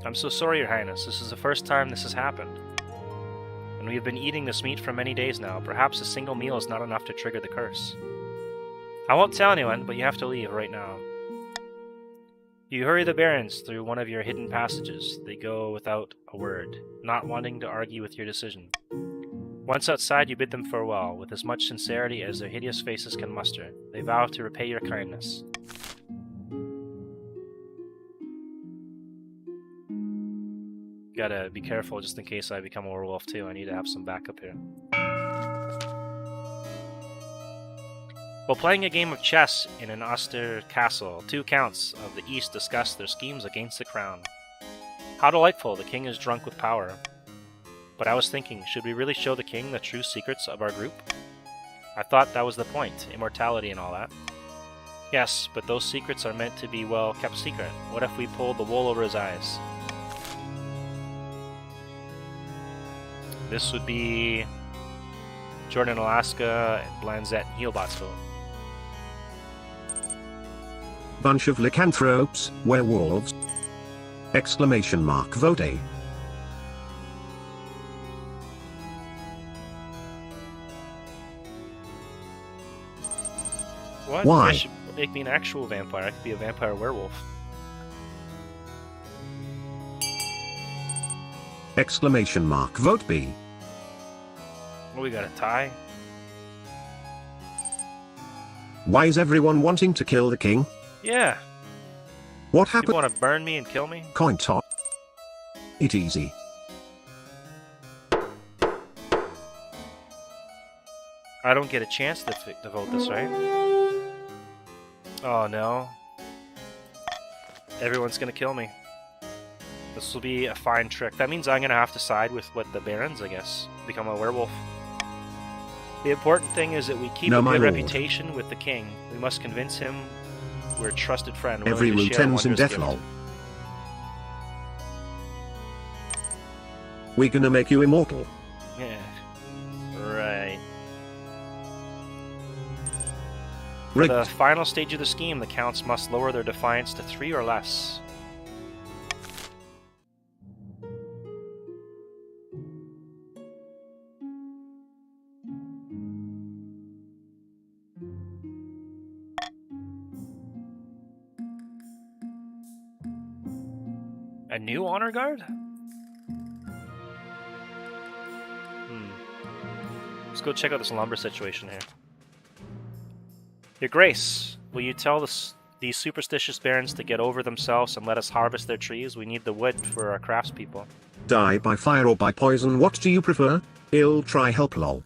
I'm so sorry, Your Highness. This is the first time this has happened. And we have been eating this meat for many days now. Perhaps a single meal is not enough to trigger the curse. I won't tell anyone, but you have to leave right now. You hurry the barons through one of your hidden passages. They go without a word, not wanting to argue with your decision. Once outside, you bid them farewell, with as much sincerity as their hideous faces can muster. They vow to repay your kindness. Gotta be careful just in case I become a werewolf too. I need to have some backup here. While playing a game of chess in an austere castle, 2 counts of the East discuss their schemes against the crown. How delightful, the king is drunk with power. But I was thinking, should we really show the king the true secrets of our group? I thought that was the point, immortality and all that. Yes, but those secrets are meant to be well kept secret. What if we pulled the wool over his eyes? This would be Jordan, Alaska, and Blanzette, Heelbotsville. Bunch of lycanthropes, werewolves. Exclamation mark vote A. What? Why? You guys should make me an actual vampire. I could be a vampire werewolf. Exclamation mark vote B. What, we got a tie? Why is everyone wanting to kill the king? Yeah. What You happened? want to burn me and kill me? Coin top. It easy. I don't get a chance to vote this, right? Oh no. Everyone's gonna kill me. This will be a fine trick. That means I'm gonna have to side with what the barons, I guess. Become a werewolf. The important thing is that we keep No, a my good lord. reputation with the king. We must convince him we're a trusted friend. willing Every to route share ends in wondrous death, gift. lol. We gonna make you immortal. Yeah. Right. For Rigged. the final stage of the scheme, the counts must lower their defiance to 3 or less. A new honor guard? Let's go check out this lumber situation here. Your Grace, will you tell these superstitious barons to get over themselves and let us harvest their trees? We need the wood for our craftspeople. Die by fire or by poison, what do you prefer? Ill try help, lol.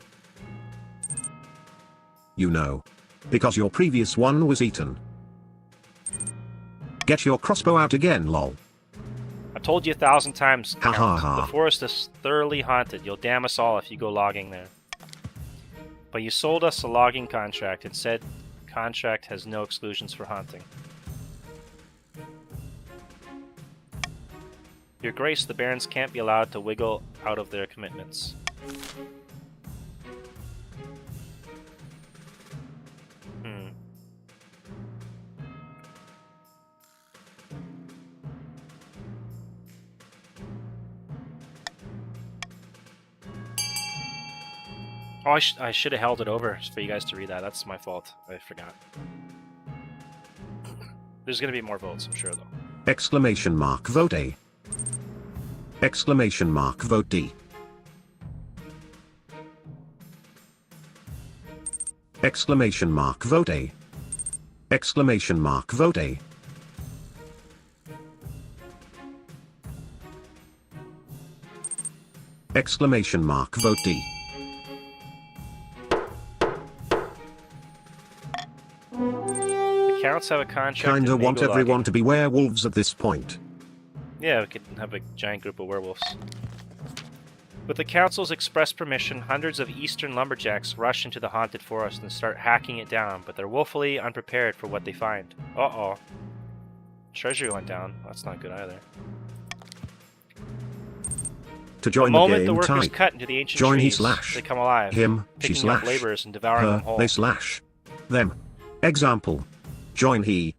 You know. Because your previous one was eaten. Get your crossbow out again, lol. I've told you 1,000 times, Ha ha Count. ha. The forest is thoroughly haunted. You'll damn us all if you go logging there. But you sold us a logging contract and said contract has no exclusions for hunting. Your Grace, the barons can't be allowed to wiggle out of their commitments. Oh, I should have held it over for you guys to read that. That's my fault. I forgot. There's gonna be more votes, I'm sure, though. Exclamation mark vote A. Exclamation mark vote D. Exclamation mark vote A. Exclamation mark vote A. Exclamation mark vote D. The counts have a contract. Kinda and they want go everyone logging. to be werewolves at this point. Yeah, we could have a giant group of werewolves. With the council's express permission, hundreds of eastern lumberjacks rush into the haunted forest and start hacking it down, but they're woefully unprepared for what they find. Uh-oh. Treasury went down. That's not good either. To The join the moment the game, workers type cut into the ancient join he trees, slash they come alive, him, she picking up slash laborers and devouring her, them whole. they slash them. Example. Join he.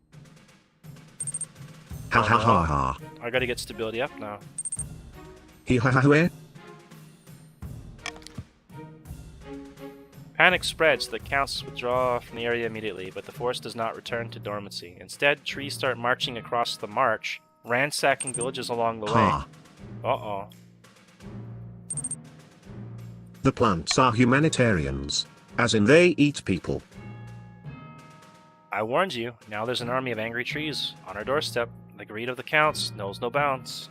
Ha ha ha ha. I gotta get stability up now. He ha ha where? Panic spreads, the counts withdraw from the area immediately, but the forest does not return to dormancy. Instead, trees start marching across the march, ransacking villages along the way. Ha. Uh-oh. The plants are humanitarians. As in they eat people. I warned you, now there's an army of angry trees on our doorstep. The greed of the counts knows no bounds.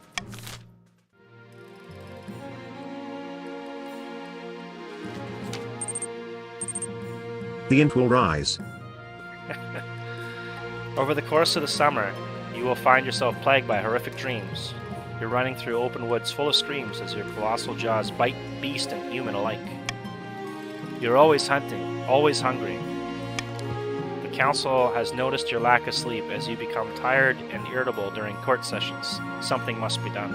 The int will rise. Over the course of the summer, you will find yourself plagued by horrific dreams. You're running through open woods full of screams as your colossal jaws bite beast and human alike. You're always hunting, always hungry. The council has noticed your lack of sleep as you become tired and irritable during court sessions. Something must be done.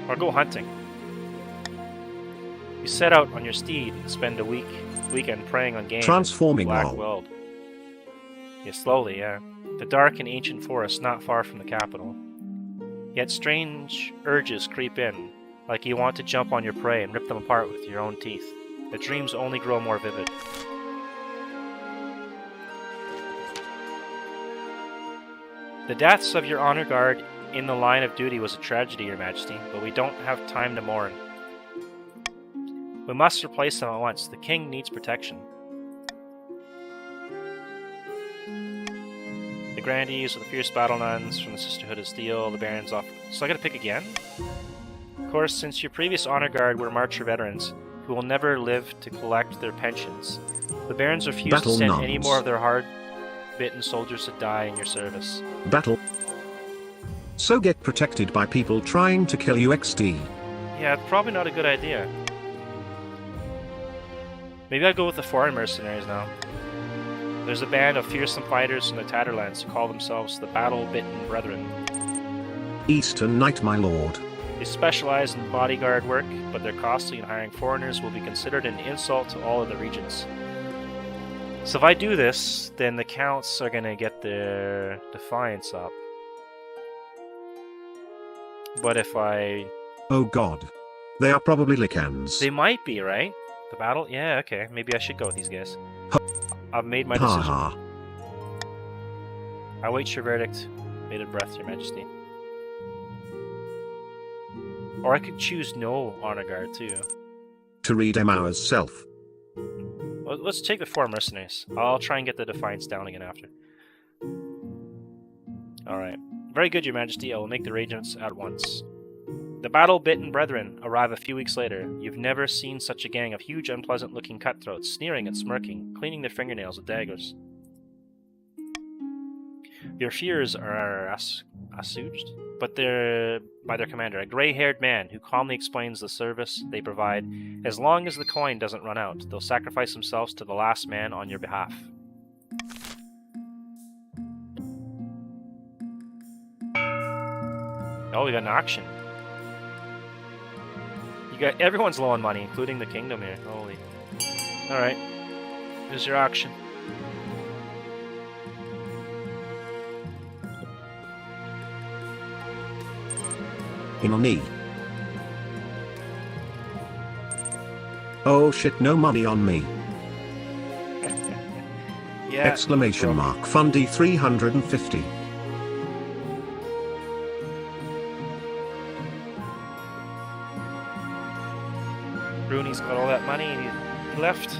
Or go hunting. You set out on your steed and spend a weekend preying on game. Transforming in the black lol. world. Yeah, slowly, yeah. The dark and ancient forest not far from the capital. Yet strange urges creep in, like you want to jump on your prey and rip them apart with your own teeth. The dreams only grow more vivid. The deaths of your honor guard in the line of duty was a tragedy, Your Majesty, but we don't have time to mourn. We must replace them at once. The king needs protection. The grandees with the fierce battle nuns from the Sisterhood of Steel, the barons off. So I gotta pick again? Of course, since your previous honor guard were marcher veterans who will never live to collect their pensions, the barons refuse Battle to send nuns. any more of their bitten soldiers to die in your service. Battle. So get protected by people trying to kill you XD. Yeah, it's probably not a good idea. Maybe I'll go with the foreign mercenaries now. There's a band of fearsome fighters from the Tatterlands who call themselves the Battle-Bitten Brethren. Eastern Knight, my lord. They specialize in bodyguard work, but their costly and hiring foreigners will be considered an insult to all of the regions. So if I do this, then the counts are going to get their defiance up. But if I... Oh god. They are probably Lycans. They might be, right? The battle? Yeah, okay. Maybe I should go with these guys. I've made my Ha decision. ha. I await your verdict. Bated breath, Your Majesty. Or I could choose no honor guard too. To read Emma's self. Well, let's take the 4 mercenaries. I'll try and get the defiance down again after. Alright. Very good, Your Majesty. I will make the arrangements at once. The Battle-Bitten Brethren arrive a few weeks later. You've never seen such a gang of huge, unpleasant-looking cutthroats, sneering and smirking, cleaning their fingernails with daggers. Your fears are assuaged, but they're by their commander, a gray-haired man who calmly explains the service they provide. As long as the coin doesn't run out, they'll sacrifice themselves to the last man on your behalf. Oh, we got an auction. You got everyone's low on money, including the kingdom here. Holy. Alright. Here's your auction. Inoni. Oh shit, no money on me. Yeah. Exclamation mark. Fundy 350. Bruni's got all that money and he left.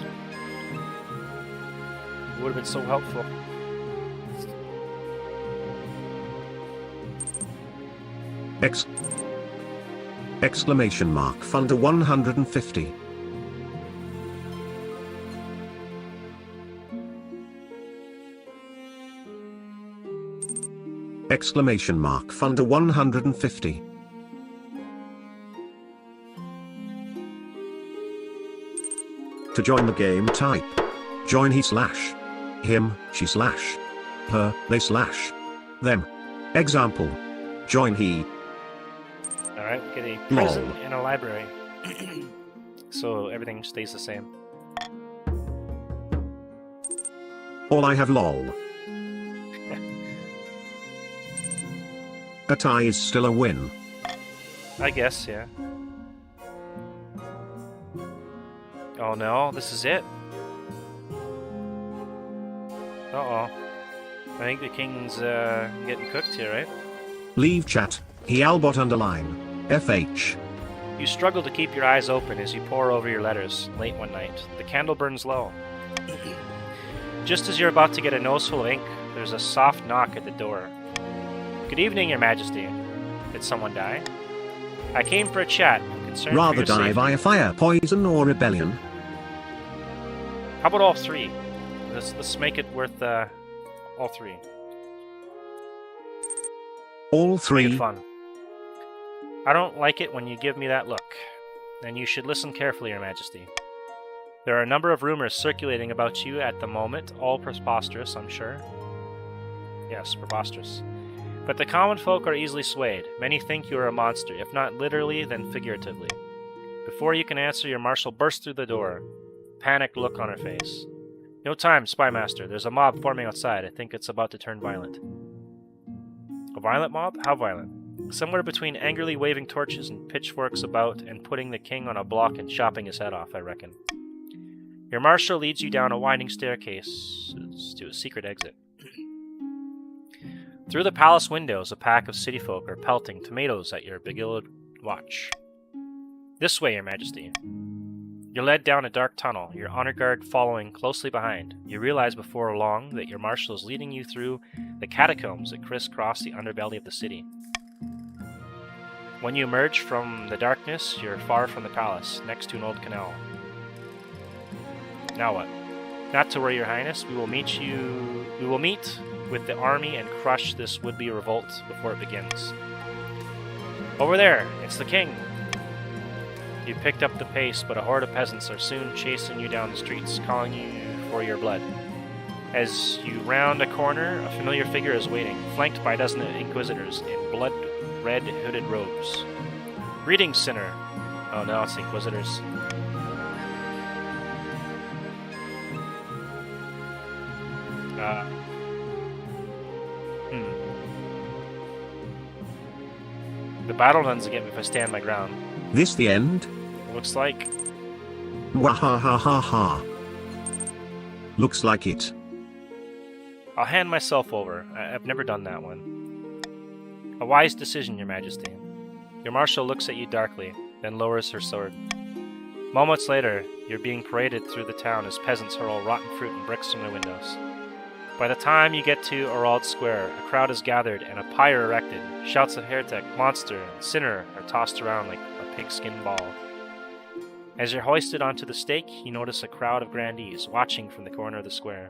Would have been so helpful. Exclamation mark. Funder 150. Exclamation mark. Funder 150. To join the game, type join he slash him, she slash her, they slash them. Example. Join he. Alright, get a prison and a library. So everything stays the same. All I have lol. A tie is still a win. I guess, yeah. Oh no, this is it. Uh-oh. I think the king's getting cooked here, right? Leave chat. He albot underline. FH. You struggle to keep your eyes open as you pore over your letters late one night. The candle burns low. Just as you're about to get a noseful of ink, there's a soft knock at the door. Good evening, Your Majesty. Did someone die? I came for a chat. I'm concerned for Rather your die safety. via fire, poison, or rebellion. How about all 3? Let's make it worth all 3. All Make it 3. fun. I don't like it when you give me that look. And you should listen carefully, Your Majesty. There are a number of rumors circulating about you at the moment, all preposterous, I'm sure. Yes, preposterous. But the common folk are easily swayed. Many think you are a monster, if not literally, then figuratively. Before you can answer, your marshal bursts through the door. Panicked look on her face. No time, Spymaster. There's a mob forming outside. I think it's about to turn violent. A violent mob? How violent? Somewhere between angrily waving torches and pitchforks about and putting the king on a block and chopping his head off, I reckon. Your marshal leads you down a winding staircase to a secret exit. Through the palace windows, a pack of city folk are pelting tomatoes at your begilled watch. This way, Your Majesty. You're led down a dark tunnel, your honor guard following closely behind. You realize before long that your marshal is leading you through the catacombs that crisscross the underbelly of the city. When you emerge from the darkness, you're far from the palace, next to an old canal. Now what? Not to worry, Your Highness. We will meet with the army and crush this would-be revolt before it begins. Over there, it's the king. You picked up the pace, but a horde of peasants are soon chasing you down the streets, calling you for your blood. As you round a corner, a familiar figure is waiting, flanked by a dozen inquisitors in blood-red hooded robes. Greetings, sinner. Oh no, it's the inquisitors. The battle runs again if I stand my ground. This the end? Looks like. Wahahaha. Looks like it. I'll hand myself over. I've never done that one. A wise decision, Your Majesty. Your marshal looks at you darkly, then lowers her sword. Moments later, you're being paraded through the town as peasants hurl rotten fruit and bricks from their windows. By the time you get to Orald Square, a crowd is gathered and a pyre erected. Shouts of heretic, monster, and sinner are tossed around like a pigskin ball. As you're hoisted onto the stake, you notice a crowd of grandees watching from the corner of the square.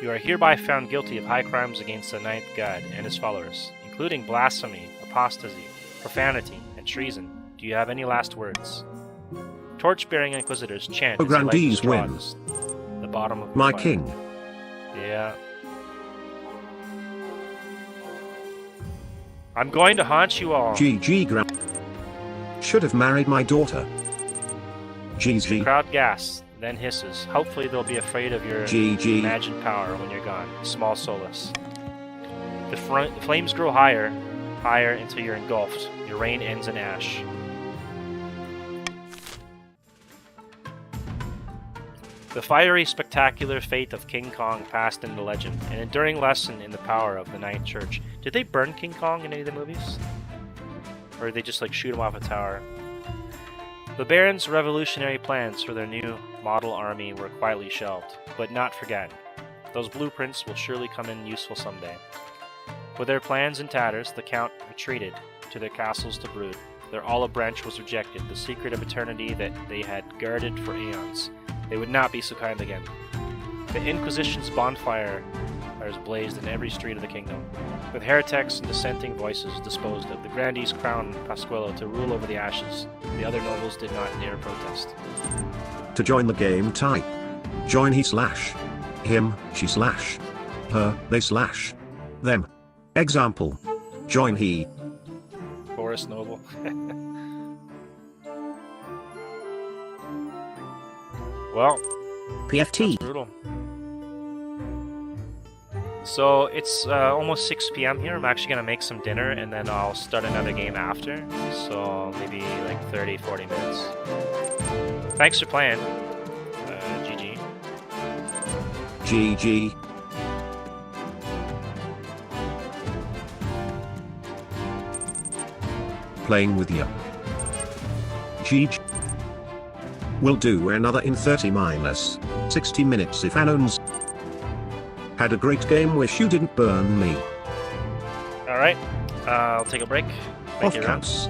You are hereby found guilty of high crimes against the ninth god and his followers, including blasphemy, apostasy, profanity, and treason. Do you have any last words? Torch-bearing inquisitors chant O as they light the grandees win. straws, the bottom of the My fire. king. Yeah. I'm going to haunt you all. GG grand. Should have married my daughter. The GG. crowd gasps, then hisses. Hopefully they'll be afraid of your GG. imagined power when you're gone. Small solace. The flames grow higher until you're engulfed. Your reign ends in ash. The fiery, spectacular fate of King Kong passed into legend, an enduring lesson in the power of the Ninth Church. Did they burn King Kong in any of the movies? Or did they just like shoot him off a tower? The Barons' revolutionary plans for their new model army were quietly shelved, but not forgotten. Those blueprints will surely come in useful someday. With their plans in tatters, the Count retreated to their castles to brood. Their olive branch was rejected, the secret of eternity that they had guarded for aeons. They would not be so kind again. The Inquisition's bonfires blazed in every street of the kingdom. With heretics and dissenting voices disposed of, the grandees crowned Pasquillo to rule over the ashes. The other nobles did not dare protest. To join the game, type. Join he slash. Him, she slash. Her, they slash. Them. Example. Join he. Forest noble. Well, PFT. brutal. So it's almost 6 p.m. here. I'm actually going to make some dinner and then I'll start another game after. So maybe like 30-40 minutes. Thanks for playing. GG. GG. Playing with you. GG. We'll do another in 30 minus 60 minutes if Anons. Had a great game, wish you didn't burn me. Alright. I'll take a break. Thank Off you, everyone. camps.